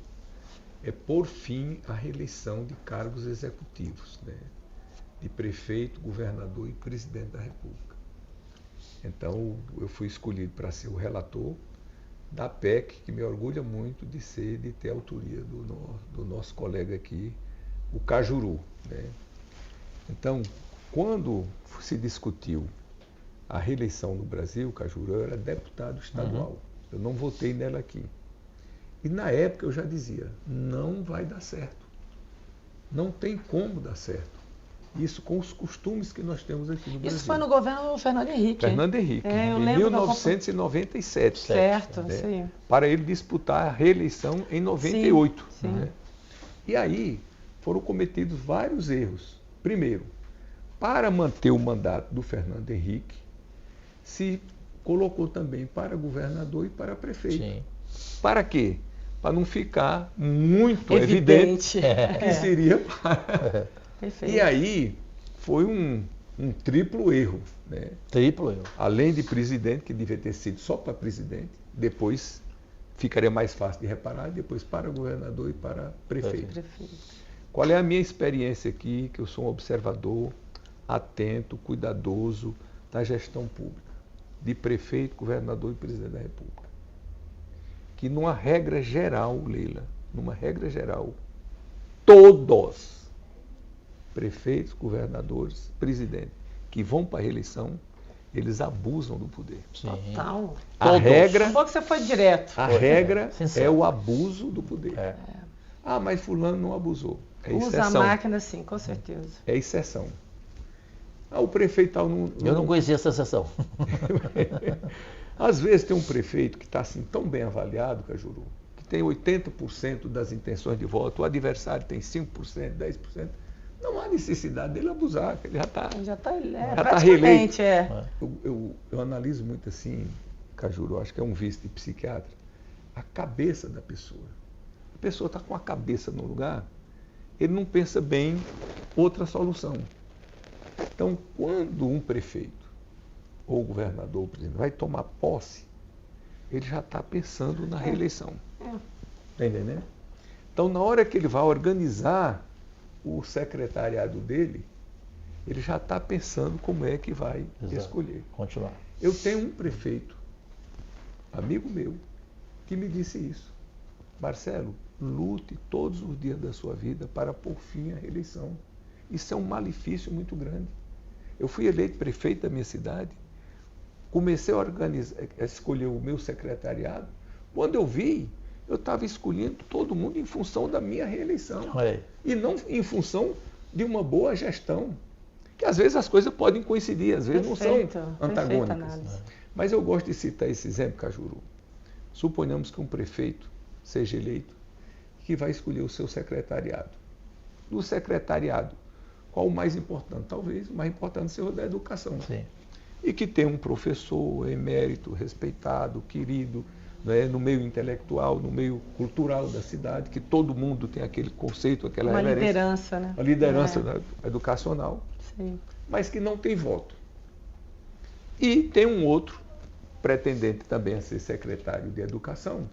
Speaker 4: é pôr fim à reeleição de cargos executivos, né? De prefeito, governador e presidente da República. Então, eu fui escolhido para ser o relator da PEC, que me orgulha muito de ter a autoria do nosso colega aqui, o Cajuru, né? Então, quando se discutiu a reeleição no Brasil, Cajuru, eu era deputado estadual. Eu não votei nela aqui. E na época eu já dizia, não vai dar certo. Não tem como dar certo. Isso com os costumes que nós temos aqui no Brasil.
Speaker 3: Isso foi no governo Fernando Henrique.
Speaker 4: Fernando Henrique,
Speaker 3: eu
Speaker 4: em
Speaker 3: lembro
Speaker 4: 1997.
Speaker 3: Certo,
Speaker 4: né?
Speaker 3: isso aí.
Speaker 4: Para ele disputar a reeleição em 98.
Speaker 3: Sim.
Speaker 4: Né? E aí foram cometidos vários erros. Primeiro, para manter o mandato do Fernando Henrique, se colocou também para governador e para prefeito.
Speaker 1: Sim.
Speaker 4: Para quê? Para não ficar muito evidente que seria para...
Speaker 3: Perfeito.
Speaker 4: E aí foi um triplo erro, né?
Speaker 1: Triplo erro.
Speaker 4: Além de presidente, que devia ter sido só para presidente, depois ficaria mais fácil de reparar, depois para governador e para prefeito. Qual é a minha experiência aqui, que eu sou um observador atento, cuidadoso da gestão pública, de prefeito, governador e presidente da República? Que numa regra geral, Leila, numa regra geral, todos, prefeitos, governadores, presidentes, que vão para a reeleição, eles abusam do poder.
Speaker 1: Sim.
Speaker 3: Total.
Speaker 4: A regra,
Speaker 3: Bom que você foi direto.
Speaker 4: a regra é o abuso do poder.
Speaker 1: É.
Speaker 4: Ah, mas fulano não abusou. É
Speaker 3: Usa
Speaker 4: exceção.
Speaker 3: a máquina, sim, com certeza.
Speaker 4: É exceção. Ah, o prefeito tal não...
Speaker 1: Eu não conhecia essa sessão.
Speaker 4: Às vezes tem um prefeito que está assim tão bem avaliado, Cajuru, que tem 80% das intenções de voto, o adversário tem 5%, 10%. Não há necessidade dele abusar, que ele já está
Speaker 3: praticamente
Speaker 4: reeleito. Eu analiso muito assim, Cajuru, acho que é um vice de psiquiatra, a cabeça da pessoa. A pessoa está com a cabeça no lugar, ele não pensa bem outra solução. Então, quando um prefeito ou o governador, ou o presidente, vai tomar posse, ele já está pensando na reeleição. Está entendendo? Então, na hora que ele vai organizar o secretariado dele, ele já está pensando como é que vai escolher.
Speaker 1: Continuar.
Speaker 4: Eu tenho um prefeito, amigo meu, que me disse isso. Marcelo, lute todos os dias da sua vida para pôr fim à reeleição. Isso é um malefício muito grande. Eu fui eleito prefeito da minha cidade, comecei a escolher o meu secretariado. Quando eu vi, eu estava escolhendo todo mundo em função da minha reeleição. E não em função de uma boa gestão. Que às vezes as coisas podem coincidir, às vezes não são antagônicas. Mas eu gosto de citar esse exemplo, Cajuru. Suponhamos que um prefeito seja eleito, que vai escolher o seu secretariado. Do secretariado, Qual o mais importante? Talvez o mais importante seja o da educação.
Speaker 1: Sim.
Speaker 4: E que tenha um professor emérito, respeitado, querido, né, no meio intelectual, no meio cultural da cidade, que todo mundo tem aquele conceito, aquela
Speaker 3: Uma
Speaker 4: reverência.
Speaker 3: liderança, né?
Speaker 4: Uma liderança educacional,
Speaker 3: Sim.
Speaker 4: mas que não tem voto. E tem um outro pretendente também a ser secretário de Educação,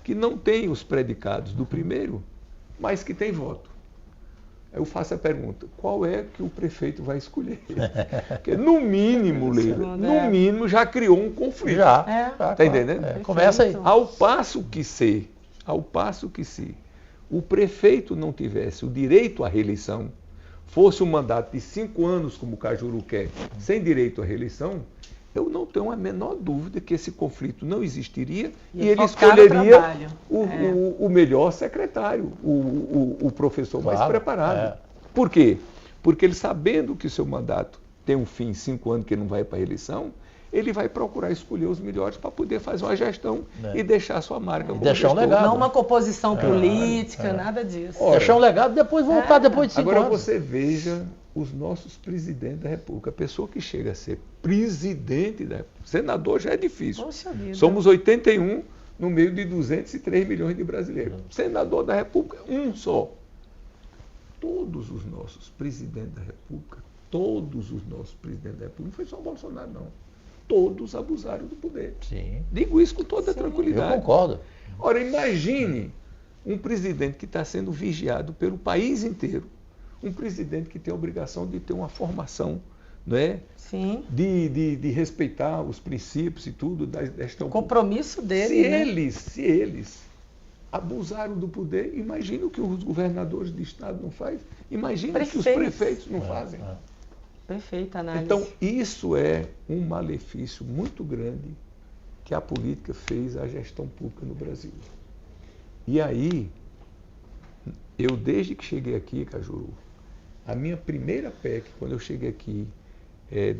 Speaker 4: que não tem os predicados do primeiro, mas que tem voto. Eu faço a pergunta, qual é que o prefeito vai escolher? Porque, no mínimo, Leila, no mínimo já criou um conflito.
Speaker 1: Já.
Speaker 4: Está entendendo?
Speaker 1: Começa aí.
Speaker 4: Ao passo que se o prefeito não tivesse o direito à reeleição, fosse um mandato de 5 anos, como o Cajuru quer, sem direito à reeleição, eu não tenho a menor dúvida que esse conflito não existiria e ele escolheria o melhor secretário, o professor mais preparado. Por quê? Porque ele, sabendo que o seu mandato tem um fim, 5 anos, que ele não vai para a reeleição, ele vai procurar escolher os melhores para poder fazer uma gestão e deixar a sua marca.
Speaker 1: Deixar um legado.
Speaker 3: Não uma composição política, nada disso.
Speaker 1: Ora, deixar um legado e depois voltar depois de 5 anos.
Speaker 4: Agora você veja os nossos presidentes da República. A pessoa que chega a ser presidente da República, senador já é difícil.
Speaker 3: Poxa vida.
Speaker 4: Somos 81 no meio de 203 milhões de brasileiros. Senador da República, um só. Todos os nossos presidentes da República, não foi só o Bolsonaro, não. Todos abusaram do poder.
Speaker 1: Sim.
Speaker 4: Digo isso com toda tranquilidade.
Speaker 1: Eu concordo.
Speaker 4: Ora, imagine um presidente que está sendo vigiado pelo país inteiro. Um presidente que tem a obrigação de ter uma formação, não é?
Speaker 3: Sim.
Speaker 4: De respeitar os princípios e tudo.
Speaker 3: O compromisso dele.
Speaker 4: Se eles abusaram do poder, imagine o que os governadores de estado não fazem. Imagine o que os prefeitos não fazem.
Speaker 3: Perfeita análise.
Speaker 4: Então, isso é um malefício muito grande que a política fez à gestão pública no Brasil. E aí, eu desde que cheguei aqui, Cajuru, a minha primeira PEC, quando eu cheguei aqui,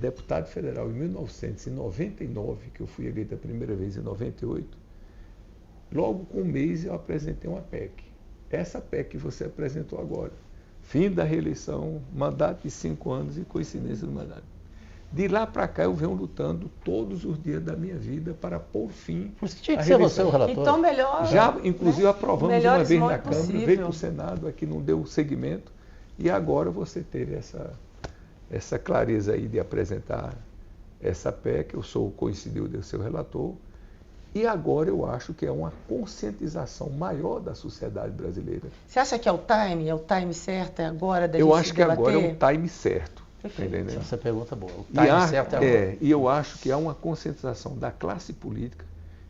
Speaker 4: deputado federal em 1999, que eu fui eleito a primeira vez em 98, logo com um mês eu apresentei uma PEC. Essa PEC que você apresentou agora. Fim da reeleição, mandato de 5 anos e coincidência do mandato. De lá para cá eu venho lutando todos os dias da minha vida para pôr fim.
Speaker 1: Por isso que tinha que ser você o relator.
Speaker 3: Então melhor.
Speaker 4: Já, inclusive, aprovamos uma vez na Câmara,
Speaker 3: possível.
Speaker 4: veio para o Senado, aqui não deu seguimento. E agora você teve essa clareza aí de apresentar essa PEC. Eu coincidiu de ser o relator. E agora eu acho que é uma conscientização maior da sociedade brasileira.
Speaker 3: Você acha que é o time certo? É agora da
Speaker 4: Eu
Speaker 3: gente
Speaker 4: acho que
Speaker 3: debater?
Speaker 4: agora é um time certo.
Speaker 3: Perfeito.
Speaker 1: Essa pergunta é boa. O time certo é agora.
Speaker 4: E eu acho que há uma conscientização da classe política,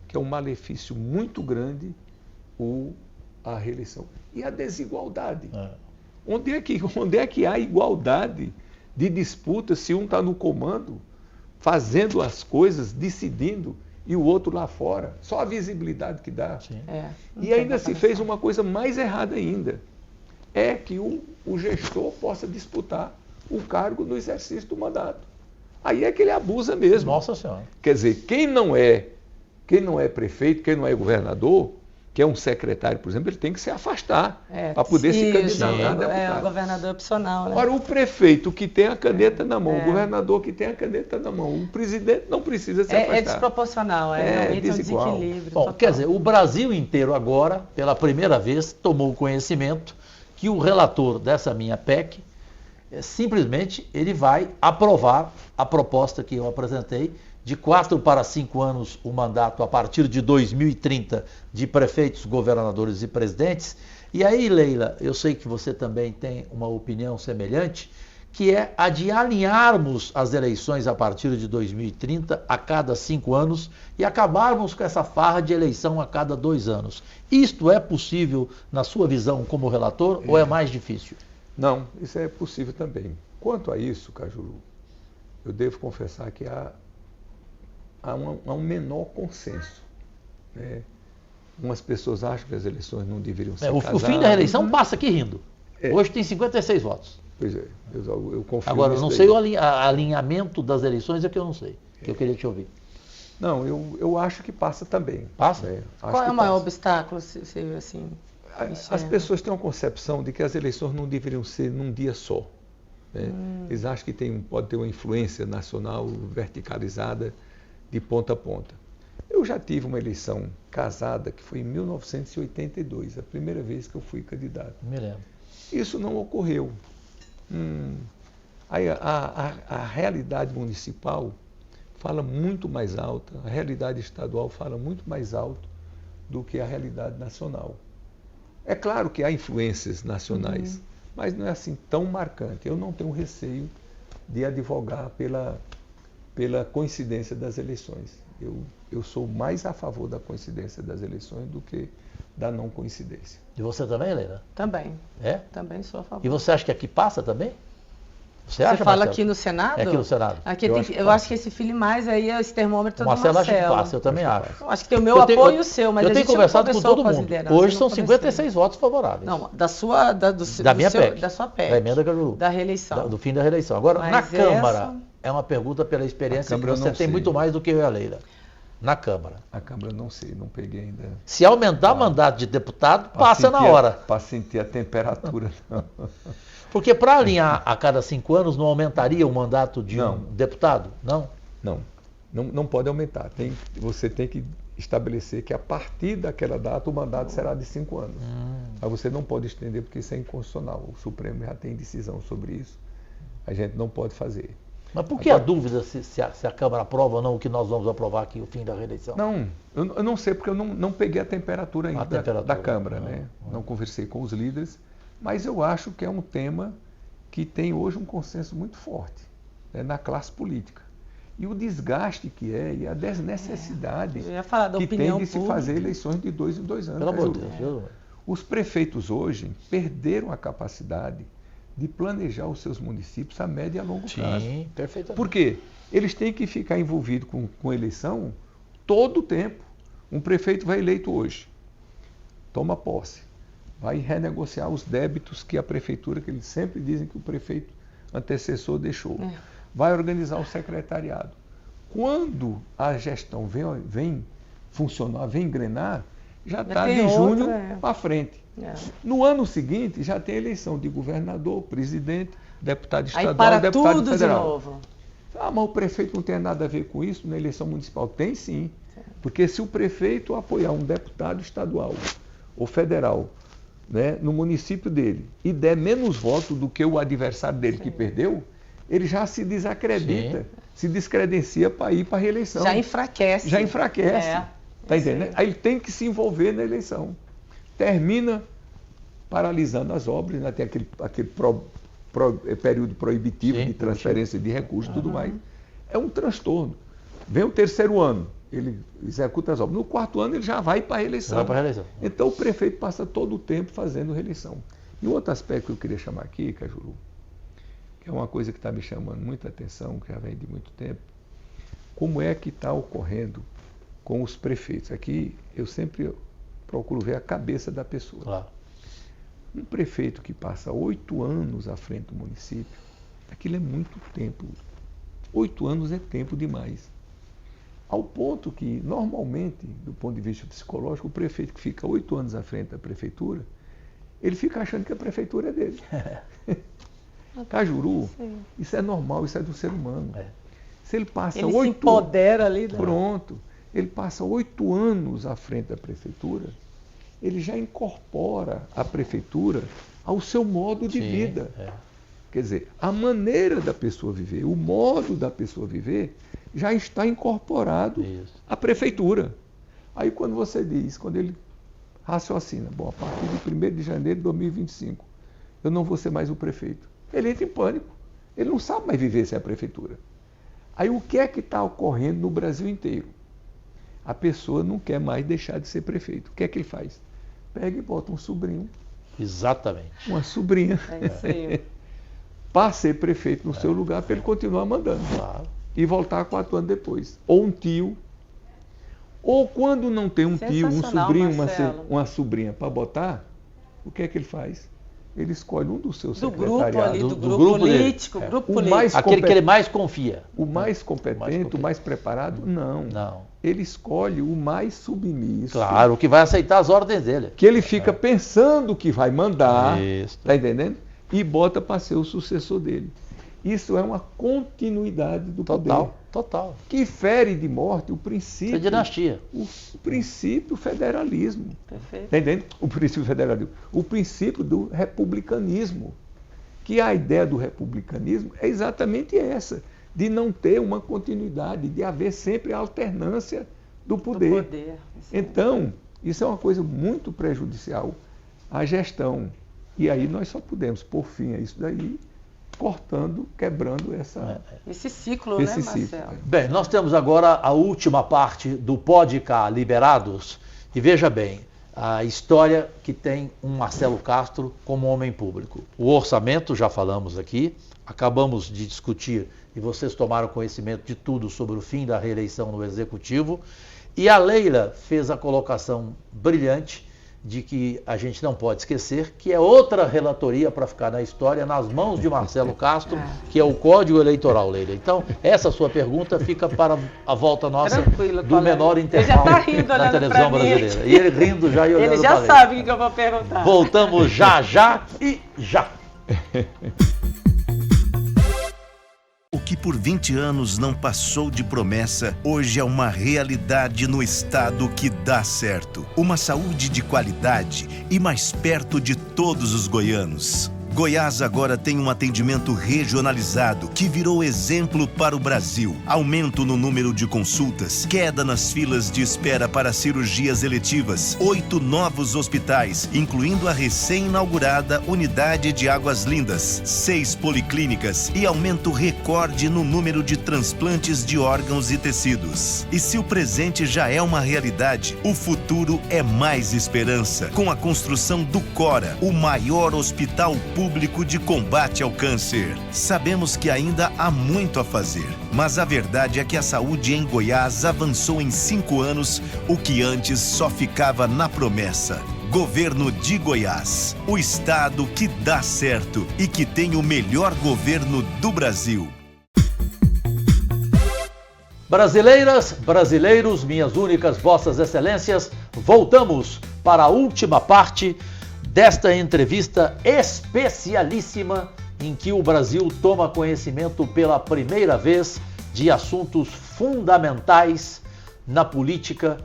Speaker 4: que é um malefício muito grande a reeleição. E a desigualdade. Onde é que há igualdade de disputa se um está no comando, fazendo as coisas, decidindo, e o outro lá fora? Só a visibilidade que dá. E ainda se fez uma coisa mais errada ainda. É que o gestor possa disputar o cargo no exercício do mandato. Aí é que ele abusa mesmo.
Speaker 1: Nossa Senhora.
Speaker 4: Quer dizer, quem não é prefeito, quem não é governador, que é um secretário, por exemplo, ele tem que se afastar para poder se candidatar a deputado.
Speaker 3: É o governador opcional, né?
Speaker 4: Ora, o prefeito que tem a caneta na mão, o governador que tem a caneta na mão, o presidente não precisa se afastar.
Speaker 3: É desproporcional, realmente
Speaker 4: desigual.
Speaker 3: Um desequilíbrio.
Speaker 1: Bom, quer dizer, o Brasil inteiro agora, pela primeira vez, tomou conhecimento que o relator dessa minha PEC, simplesmente ele vai aprovar a proposta que eu apresentei de 4 para 5 anos o mandato a partir de 2030 de prefeitos, governadores e presidentes. E aí, Leila, eu sei que você também tem uma opinião semelhante, que é a de alinharmos as eleições a partir de 2030 a cada 5 anos e acabarmos com essa farra de eleição a cada 2 anos. Isto é possível na sua visão como relator ou é mais difícil?
Speaker 4: Não, isso é possível também. Quanto a isso, Cajuru, eu devo confessar que há um menor consenso. Né? Umas pessoas acham que as eleições não deveriam ser casadas.
Speaker 1: O fim da eleição passa aqui rindo. Hoje tem 56 votos.
Speaker 4: Pois é, eu confio.
Speaker 1: Agora, eu não sei o alinhamento das eleições, é que eu não sei, que eu queria te ouvir.
Speaker 4: Não, eu acho que passa também.
Speaker 1: Passa?
Speaker 3: Qual é o maior obstáculo, se assim...
Speaker 4: As pessoas têm uma concepção de que as eleições não deveriam ser num dia só. Né? Eles acham que pode ter uma influência nacional verticalizada de ponta a ponta. Eu já tive uma eleição casada que foi em 1982, a primeira vez que eu fui candidato.
Speaker 1: Me lembro.
Speaker 4: Isso não ocorreu. A realidade municipal fala muito mais alta, a realidade estadual fala muito mais alto do que a realidade nacional. É claro que há influências nacionais, mas não é assim tão marcante. Eu não tenho receio de advogar pela coincidência das eleições. Eu sou mais a favor da coincidência das eleições do que da não coincidência.
Speaker 1: E você também, Leila?
Speaker 3: Também.
Speaker 1: É?
Speaker 3: Também sou a favor.
Speaker 1: E você acha que aqui passa também?
Speaker 3: Você
Speaker 1: acha,
Speaker 3: fala
Speaker 1: Marcelo?
Speaker 3: Aqui no Senado?
Speaker 1: É aqui no Senado.
Speaker 3: Aqui eu acho que esse filho mais aí é esse termômetro do
Speaker 1: Marcelo
Speaker 3: Marcelo.
Speaker 1: acha que passa, eu também acho.
Speaker 3: Eu acho que tem o meu apoio e o seu, mas
Speaker 1: eu
Speaker 3: a
Speaker 1: tenho
Speaker 3: gente
Speaker 1: conversado com todo mundo. Hoje são 56 votos favoráveis.
Speaker 3: Não, da
Speaker 1: minha PEC.
Speaker 3: Da sua PEC.
Speaker 1: Da emenda Cajuru.
Speaker 3: Da reeleição.
Speaker 1: Do fim da reeleição. Agora,
Speaker 3: Mas
Speaker 1: na Câmara, é uma pergunta pela experiência que você tem muito mais do que eu e a Leila. Na Câmara.
Speaker 4: A Câmara não sei, não peguei ainda.
Speaker 1: Se aumentar o mandato de deputado, passa na hora.
Speaker 4: Para sentir a temperatura, não.
Speaker 1: Porque para alinhar a cada 5 anos, não aumentaria o mandato de um deputado? Não?
Speaker 4: Não pode aumentar. Você tem que estabelecer que a partir daquela data o mandato será de 5 anos. Mas você não pode estender porque isso é inconstitucional. O Supremo já tem decisão sobre isso. A gente não pode fazer.
Speaker 1: Mas por que a dúvida se a Câmara aprova ou não o que nós vamos aprovar aqui, o fim da reeleição?
Speaker 4: Não, eu não sei porque eu não peguei a temperatura ainda da Câmara. Não conversei com os líderes, mas eu acho que é um tema que tem hoje um consenso muito forte, né, na classe política. E o desgaste que e a desnecessidade que tem de se fazer eleições de 2 em 2 anos.
Speaker 1: Pelo amor de Deus.
Speaker 4: Os prefeitos hoje perderam a capacidade de planejar os seus municípios a médio e a longo prazo.
Speaker 1: Sim, perfeitamente.
Speaker 4: Por quê? Eles têm que ficar envolvidos com eleição todo o tempo. Um prefeito vai eleito hoje, toma posse, vai renegociar os débitos que a prefeitura, que eles sempre dizem que o prefeito antecessor deixou. Vai organizar o secretariado. Quando a gestão vem funcionar, vem engrenar, já está de junho para frente. No ano seguinte, já tem eleição de governador, presidente, deputado estadual, deputado
Speaker 3: tudo
Speaker 4: federal.
Speaker 3: De novo.
Speaker 4: Mas o prefeito não tem nada a ver com isso na eleição municipal? Tem sim. Porque se o prefeito apoiar um deputado estadual ou federal, né, no município dele e der menos votos do que o adversário dele que perdeu, ele já se desacredita, se descredencia para ir para a reeleição.
Speaker 3: Já enfraquece.
Speaker 4: Tá entendendo? Aí ele tem que se envolver na eleição. Termina paralisando as obras, né? Tem aquele período proibitivo de transferência de recursos e tudo mais. É um transtorno. Vem o 3º ano, ele executa as obras. No 4º ano ele já vai para a reeleição. Então o prefeito passa todo o tempo fazendo reeleição. E outro aspecto que eu queria chamar aqui, Cajuru, que é uma coisa que está me chamando muita atenção, que já vem de muito tempo, como é que está ocorrendo com os prefeitos. Aqui eu sempre procuro ver a cabeça da pessoa.
Speaker 1: Claro.
Speaker 4: Um prefeito que passa 8 anos à frente do município, aquilo é muito tempo. 8 anos é tempo demais. Ao ponto que, normalmente, do ponto de vista psicológico, o prefeito que fica 8 anos à frente da prefeitura, ele fica achando que a prefeitura é dele. Cajuru, isso é normal, isso é do ser humano. Se ele passa 8 anos...
Speaker 3: Ele se empodera ali.
Speaker 4: Pronto. Ele passa 8 anos à frente da prefeitura, ele já incorpora a prefeitura ao seu modo de vida. Quer dizer, a maneira da pessoa viver, o modo da pessoa viver, já está incorporado à prefeitura. Aí quando você diz, quando ele raciocina, bom, a partir de 1º de janeiro de 2025, eu não vou ser mais o prefeito. Ele entra em pânico. Ele não sabe mais viver sem a prefeitura. Aí o que é que está ocorrendo no Brasil inteiro? A pessoa não quer mais deixar de ser prefeito. O que é que ele faz? Pega e bota um sobrinho.
Speaker 1: Exatamente.
Speaker 4: Uma sobrinha. Para ser prefeito no seu lugar, para ele continuar mandando.
Speaker 1: Claro.
Speaker 4: E voltar 4 anos depois. Ou um tio. Ou quando não tem um tio, um sobrinho, uma sobrinha para botar, o que é que ele faz? Ele escolhe um dos seus secretariados.
Speaker 3: Do grupo político.
Speaker 1: Aquele que ele mais confia.
Speaker 4: O mais competente, o mais preparado? Não. Ele escolhe o mais submisso.
Speaker 1: Claro, o que vai aceitar as ordens dele.
Speaker 4: Que ele fica pensando que vai mandar. Está entendendo? e bota para ser o sucessor dele. Isso é uma continuidade do poder.
Speaker 1: Total.
Speaker 4: Que fere de morte o princípio...
Speaker 1: Isso é dinastia.
Speaker 4: O princípio federalismo.
Speaker 3: Perfeito.
Speaker 4: Está entendendo? O princípio federalismo. O princípio do republicanismo. Que a ideia do republicanismo é exatamente essa, de não ter uma continuidade, de haver sempre alternância do poder. Então, isso é uma coisa muito prejudicial à gestão. E aí nós só podemos pôr fim a isso daí, cortando, quebrando
Speaker 3: esse ciclo,
Speaker 4: esse
Speaker 3: né,
Speaker 4: ciclo.
Speaker 3: Marcelo?
Speaker 1: Bem, nós temos agora a última parte do Pode Cá Liberados. E veja bem, a história que tem um Marcelo Castro como homem público. O orçamento, já falamos aqui, acabamos de discutir e vocês tomaram conhecimento de tudo sobre o fim da reeleição no Executivo. E a Leila fez a colocação brilhante de que a gente não pode esquecer que é outra relatoria para ficar na história nas mãos de Marcelo Castro, que é o Código Eleitoral, Leila. Então, essa sua pergunta fica para a volta nossa do menor intervalo na televisão brasileira. E ele rindo já e olhando
Speaker 3: ele já sabe o que eu vou perguntar.
Speaker 1: Voltamos já e já.
Speaker 2: O que por 20 anos não passou de promessa, hoje é uma realidade no estado que dá certo. Uma saúde de qualidade e mais perto de todos os goianos. Goiás agora tem um atendimento regionalizado que virou exemplo para o Brasil. Aumento no número de consultas, queda nas filas de espera para cirurgias eletivas, 8 novos hospitais, incluindo a recém-inaugurada Unidade de Águas Lindas, 6 policlínicas e aumento recorde no número de transplantes de órgãos e tecidos. E se o presente já é uma realidade, o futuro é mais esperança, com a construção do Cora, o maior hospital público de combate ao câncer. Sabemos que ainda há muito a fazer, mas a verdade é que a saúde em Goiás avançou em 5 anos, o que antes só ficava na promessa. Governo de Goiás, o estado que dá certo e que tem o melhor governo do Brasil.
Speaker 1: Brasileiras, brasileiros, minhas únicas vossas excelências, voltamos para a última parte desta entrevista especialíssima em que o Brasil toma conhecimento pela primeira vez de assuntos fundamentais na política.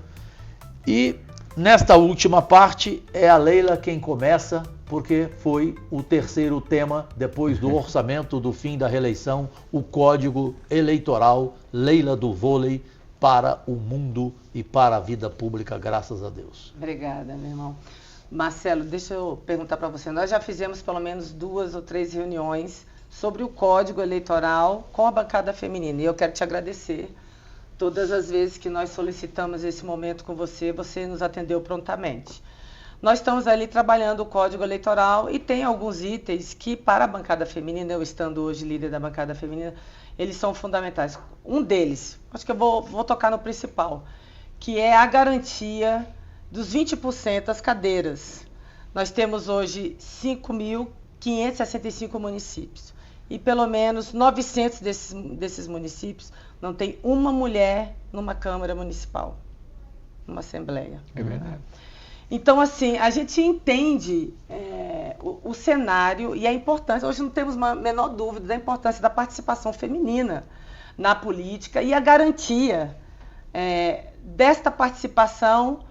Speaker 1: E nesta última parte é a Leila quem começa, porque foi o terceiro tema depois do orçamento do fim da reeleição, o Código Eleitoral, Leila do vôlei para o mundo e para a vida pública, graças a Deus.
Speaker 3: Obrigada, meu irmão. Marcelo, deixa eu perguntar para você. Nós já fizemos pelo menos 2 ou 3 reuniões sobre o Código Eleitoral com a bancada feminina. E eu quero te agradecer. Todas as vezes que nós solicitamos esse momento com você, você nos atendeu prontamente. Nós estamos ali trabalhando o Código Eleitoral e tem alguns itens que, para a bancada feminina, eu estando hoje líder da bancada feminina, eles são fundamentais. Um deles, acho que eu vou tocar no principal, que é a garantia dos 20% das cadeiras. Nós temos hoje 5.565 municípios e pelo menos 900 desses municípios não tem uma mulher numa Câmara Municipal, numa Assembleia.
Speaker 4: É verdade.
Speaker 3: Então, assim, a gente entende o cenário e a importância, hoje não temos a menor dúvida da importância da participação feminina na política e a garantia desta participação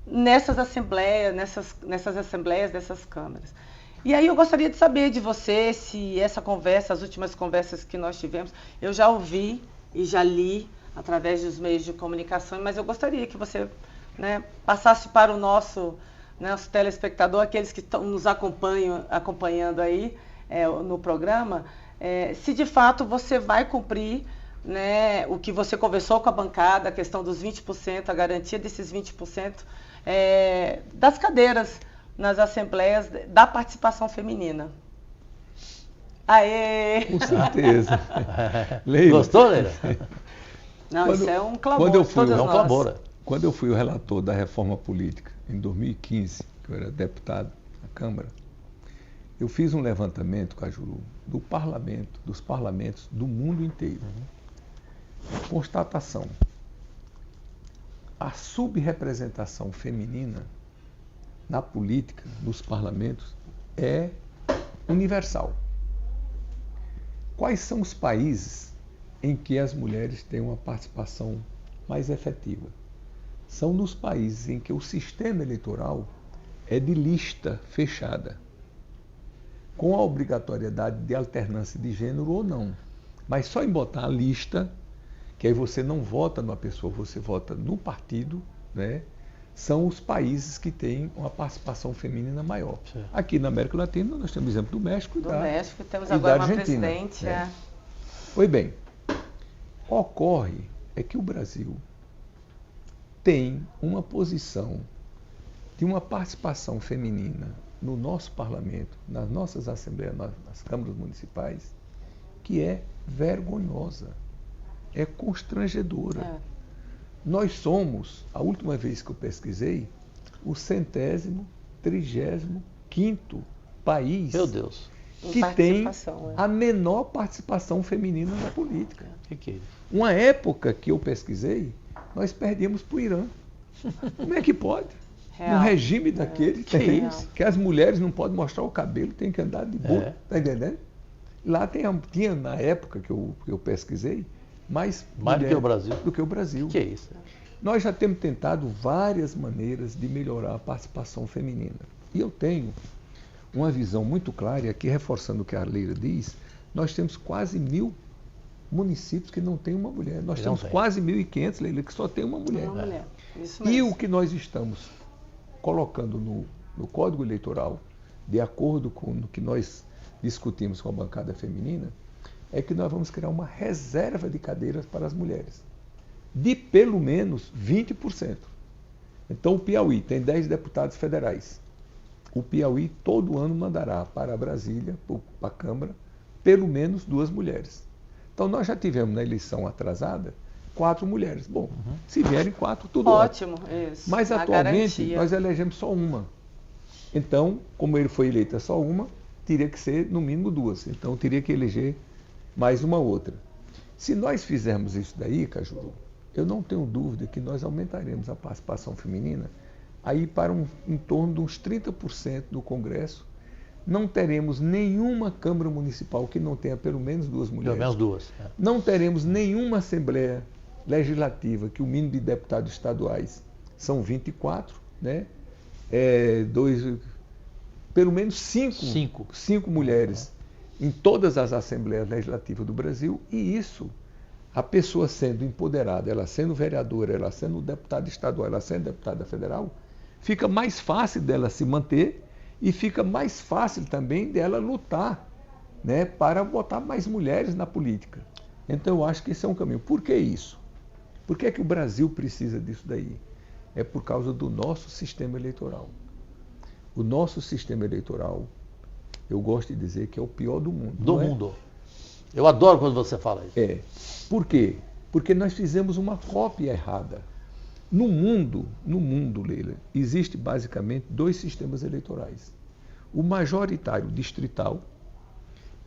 Speaker 3: nessas assembleias, dessas câmaras. E aí eu gostaria de saber de você se essa conversa, as últimas conversas que nós tivemos, eu já ouvi e já li através dos meios de comunicação, mas eu gostaria que você passasse para o nosso telespectador, aqueles que estão nos acompanhando aí no programa, se de fato você vai cumprir o que você conversou com a bancada, a questão dos 20%, a garantia desses 20%, das cadeiras nas assembleias da participação feminina. Aê!
Speaker 4: Com certeza. Leila.
Speaker 1: Gostou, Leila?
Speaker 3: Não, isso é um clamor de todas nós.
Speaker 1: Clamor.
Speaker 4: Quando eu fui o relator da reforma política, em 2015, que eu era deputado na Câmara, eu fiz um levantamento, Cajuru, dos parlamentos do mundo inteiro. Constatação: a subrepresentação feminina na política, nos parlamentos, é universal. Quais são os países em que as mulheres têm uma participação mais efetiva? São nos países em que o sistema eleitoral é de lista fechada, com a obrigatoriedade de alternância de gênero ou não. Mas só em botar a lista, que aí você não vota numa pessoa, você vota no partido, né? São os países que têm uma participação feminina maior. Sim. Aqui na América Latina, nós temos o exemplo do México
Speaker 3: do México, temos agora uma presidente.
Speaker 4: Né? Pois bem, ocorre é que o Brasil tem uma posição de uma participação feminina no nosso parlamento, nas nossas assembleias, nas câmaras municipais, que é vergonhosa, é constrangedora. Nós somos, a última vez que eu pesquisei, o 135º país
Speaker 1: Meu Deus.
Speaker 4: que tem a menor participação feminina na política.
Speaker 1: Que é isso?
Speaker 4: Uma época que eu pesquisei, nós perdíamos para o Irã. Como é que pode? Um regime daquele que as mulheres não podem mostrar o cabelo, tem que andar de boa, tá entendendo? Lá tinha, na época que eu pesquisei, mais
Speaker 1: do que o Brasil.
Speaker 4: Do que o Brasil.
Speaker 1: Que é isso?
Speaker 4: Nós já temos tentado várias maneiras de melhorar a participação feminina. E eu tenho uma visão muito clara, e aqui reforçando o que a Leila diz, nós temos quase 1.000 municípios que não tem uma mulher. Nós temos quase 1.500, Leila, que só tem uma mulher.
Speaker 3: Uma mulher. Isso
Speaker 4: mesmo. E o que nós estamos colocando no Código Eleitoral, de acordo com o que nós discutimos com a bancada feminina, é que nós vamos criar uma reserva de cadeiras para as mulheres, de pelo menos 20%. Então o Piauí tem 10 deputados federais. O Piauí todo ano mandará para Brasília, para a Câmara, pelo menos 2 mulheres. Então nós já tivemos na eleição atrasada 4 mulheres. Bom, se vierem 4, tudo ótimo.
Speaker 3: Isso.
Speaker 4: Mas atualmente nós elegemos só uma. Então, como ele foi eleita só uma, teria que ser no mínimo 2. Então teria que eleger mais uma outra. Se nós fizermos isso daí, Cajuru, eu não tenho dúvida que nós aumentaremos a participação feminina aí para em torno de uns 30% do Congresso. Não teremos nenhuma Câmara Municipal que não tenha pelo menos 2 mulheres.
Speaker 1: Pelo menos 2.
Speaker 4: Não teremos nenhuma Assembleia Legislativa que o mínimo de deputados estaduais são 24, né? Pelo menos 5 mulheres em todas as Assembleias Legislativas do Brasil, e isso, a pessoa sendo empoderada, ela sendo vereadora, ela sendo deputada estadual, ela sendo deputada federal, fica mais fácil dela se manter e fica mais fácil também dela lutar, né, para botar mais mulheres na política. Então eu acho que esse é um caminho. Por que isso? Por que é que o Brasil precisa disso daí? É por causa do nosso sistema eleitoral. O nosso sistema eleitoral, eu gosto de dizer que é o pior do mundo.
Speaker 1: Do mundo. Eu adoro quando você fala isso.
Speaker 4: Por quê? Porque nós fizemos uma cópia errada. No mundo, Leila, existe basicamente 2 sistemas eleitorais. O majoritário distrital,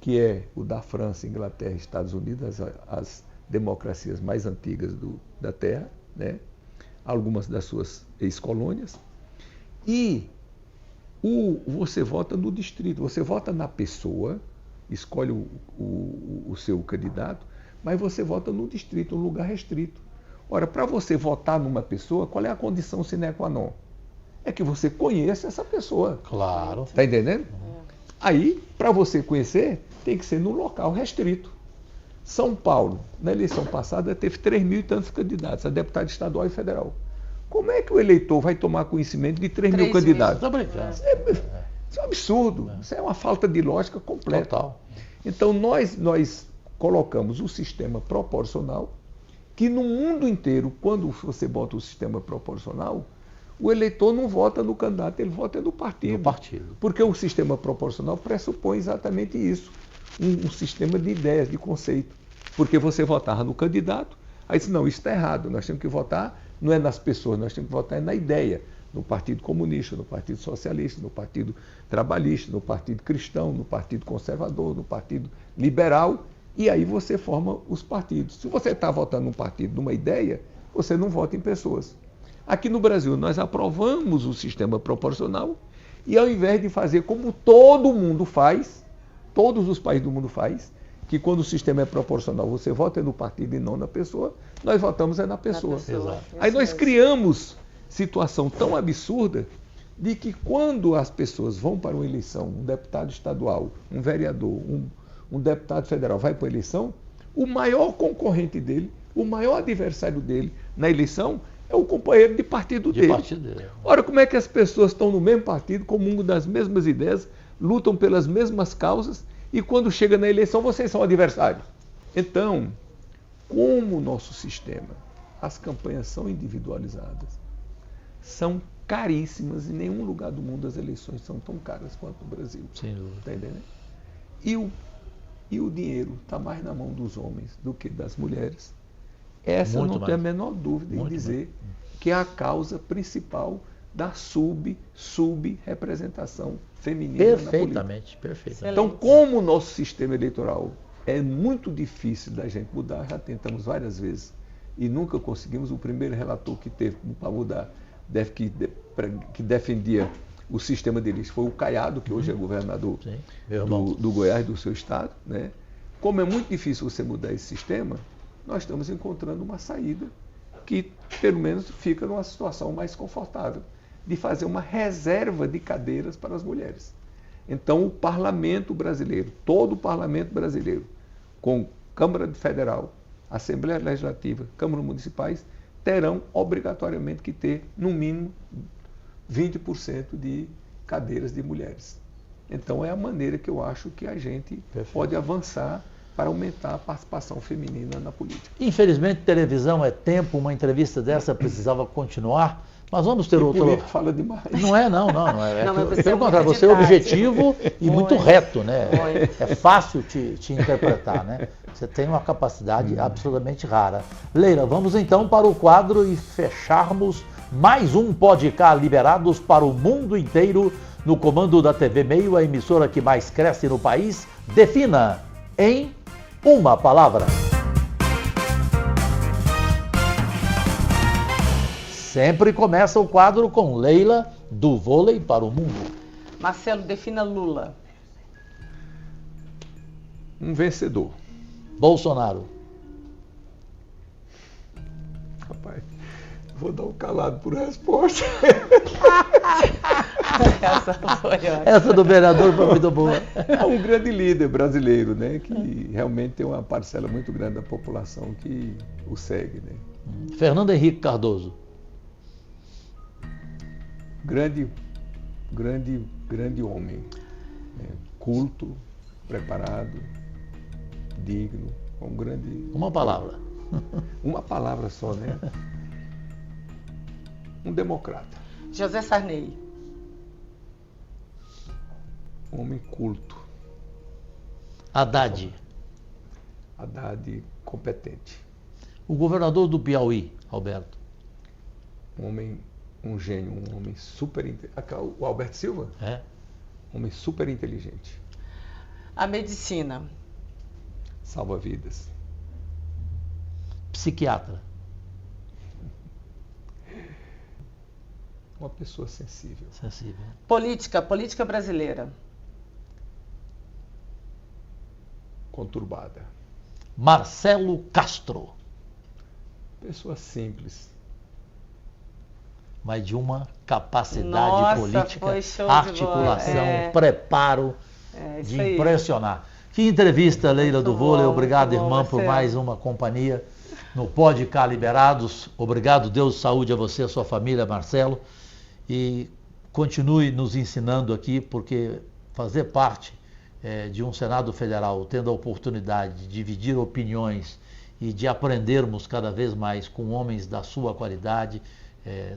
Speaker 4: que é o da França, Inglaterra e Estados Unidos, as democracias mais antigas da Terra, né? Algumas das suas ex-colônias. E você vota no distrito, você vota na pessoa, escolhe o seu candidato, mas você vota no distrito, um lugar restrito. Ora, para você votar numa pessoa, qual é a condição sine qua non? É que você conheça essa pessoa.
Speaker 1: Claro.
Speaker 4: Está entendendo? Aí, para você conhecer, tem que ser num local restrito. São Paulo, na eleição passada, teve 3.000 e tantos candidatos, a deputado estadual e federal. Como é que o eleitor vai tomar conhecimento de 3.000 candidatos? Isso é um absurdo. Isso é uma falta de lógica completa.
Speaker 1: Total.
Speaker 4: Então, nós colocamos o sistema proporcional, que no mundo inteiro, quando você bota o sistema proporcional, o eleitor não vota no candidato, ele vota no partido. Porque o sistema proporcional pressupõe exatamente isso. Um sistema de ideias, de conceito. Porque você votava no candidato, aí disse, não, isso está errado, nós temos que votar, não é nas pessoas, nós temos que votar na ideia. No Partido Comunista, no Partido Socialista, no Partido Trabalhista, no Partido Cristão, no Partido Conservador, no Partido Liberal, e aí você forma os partidos. Se você está votando num partido, numa ideia, você não vota em pessoas. Aqui no Brasil, nós aprovamos o sistema proporcional e ao invés de fazer como todo mundo faz, todos os países do mundo faz, que quando o sistema é proporcional, você vota no partido e não na pessoa, nós votamos na pessoa.
Speaker 1: Exato.
Speaker 4: Aí nós criamos situação tão absurda de que quando as pessoas vão para uma eleição, um deputado estadual, um vereador, um deputado federal vai para a eleição, o maior concorrente dele, o maior adversário dele na eleição é o companheiro de partido dele. Ora, como é que as pessoas estão no mesmo partido, comungam das mesmas ideias, lutam pelas mesmas causas, e quando chega na eleição vocês são adversários? Então, como o nosso sistema, as campanhas são individualizadas, são caríssimas, em nenhum lugar do mundo as eleições são tão caras quanto no Brasil.
Speaker 1: Sem dúvida.
Speaker 4: Tá entendendo? E o dinheiro está mais na mão dos homens do que das mulheres. Essa
Speaker 1: Muito
Speaker 4: não
Speaker 1: mais.
Speaker 4: tem a menor dúvida em dizer que é a causa principal da sub-representação feminina na política.
Speaker 1: Perfeitamente.
Speaker 4: Então, como o nosso sistema eleitoral é muito difícil da gente mudar, já tentamos várias vezes e nunca conseguimos. O primeiro relator que teve para mudar, que defendia o sistema deles, foi o Caiado, que hoje é governador do Goiás, do seu estado, né? Como é muito difícil você mudar esse sistema, nós estamos encontrando uma saída que, pelo menos, fica numa situação mais confortável, de fazer uma reserva de cadeiras para as mulheres. Então, o parlamento brasileiro, todo o parlamento brasileiro, com Câmara Federal, Assembleia Legislativa, Câmaras Municipais, terão obrigatoriamente que ter, no mínimo, 20% de cadeiras de mulheres. Então, é a maneira que eu acho que a gente pode avançar para aumentar a participação feminina na política.
Speaker 1: Infelizmente, televisão é tempo, uma entrevista dessa precisava continuar, mas vamos ter outro...
Speaker 4: O político fala demais.
Speaker 1: Não é.
Speaker 3: Não, mas
Speaker 1: Pelo contrário, você é objetivo e muito reto, né? É fácil te interpretar, né? Você tem uma capacidade absolutamente rara. Leila, vamos então para o quadro e fecharmos mais um Podcast Liberados para o mundo inteiro, no comando da TV Meio, a emissora que mais cresce no país. Defina em uma palavra. Sempre começa o quadro com Leila, do vôlei para o mundo.
Speaker 3: Marcelo, defina Lula.
Speaker 4: Um vencedor.
Speaker 1: Bolsonaro.
Speaker 4: Rapaz, vou dar um calado por resposta.
Speaker 3: Essa foi ótima.
Speaker 1: Essa do vereador foi muito boa.
Speaker 4: É um grande líder brasileiro, né? Que realmente tem uma parcela muito grande da população que o segue, né?
Speaker 1: Fernando Henrique Cardoso.
Speaker 4: Grande homem, né? Culto, preparado, digno, um grande...
Speaker 1: Uma palavra.
Speaker 4: Uma palavra só, né? Um democrata.
Speaker 3: José Sarney.
Speaker 4: Um homem culto.
Speaker 1: Haddad.
Speaker 4: Haddad competente.
Speaker 1: O governador do Piauí, Alberto.
Speaker 4: Um gênio, um homem super inteligente. O Alberto Silva?
Speaker 1: É.
Speaker 4: Um homem super inteligente.
Speaker 3: A medicina.
Speaker 4: Salva vidas.
Speaker 1: Psiquiatra.
Speaker 4: Uma pessoa sensível.
Speaker 3: Política brasileira.
Speaker 4: Conturbada.
Speaker 1: Marcelo Castro.
Speaker 4: Pessoa simples.
Speaker 1: Mas de uma capacidade política,
Speaker 3: foi show
Speaker 1: articulação,
Speaker 3: de bola.
Speaker 1: preparo de impressionar. Que entrevista, Leila do Vôlei. Obrigado, irmã, por mais uma companhia no Podcast Liberados. Obrigado, Deus, saúde a você, a sua família, Marcelo. E continue nos ensinando aqui, porque fazer parte de um Senado Federal, tendo a oportunidade de dividir opiniões e de aprendermos cada vez mais com homens da sua qualidade,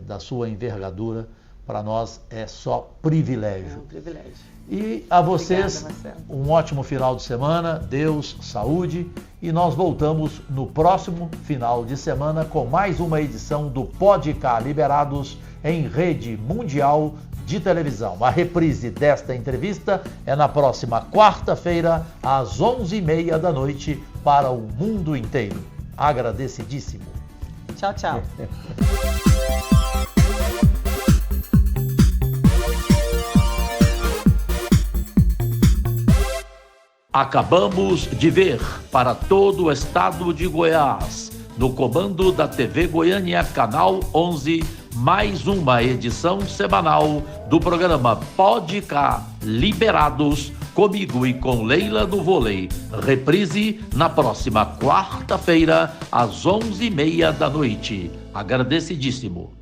Speaker 1: da sua envergadura, para nós é só privilégio.
Speaker 3: É um privilégio.
Speaker 1: E a vocês,
Speaker 3: obrigada,
Speaker 1: um ótimo final de semana, Deus, saúde, e nós voltamos no próximo final de semana com mais uma edição do Podcast Liberados em rede mundial de televisão. A reprise desta entrevista é na próxima quarta-feira, às 11h30 da noite, para o mundo inteiro. Agradecidíssimo.
Speaker 3: Tchau, tchau.
Speaker 1: Acabamos de ver para todo o estado de Goiás, no comando da TV Goiânia, Canal 11, mais uma edição semanal do programa Pode Cá Liberados, comigo e com Leila do Vôlei. Reprise na próxima quarta-feira, às 11h30 da noite. Agradecidíssimo.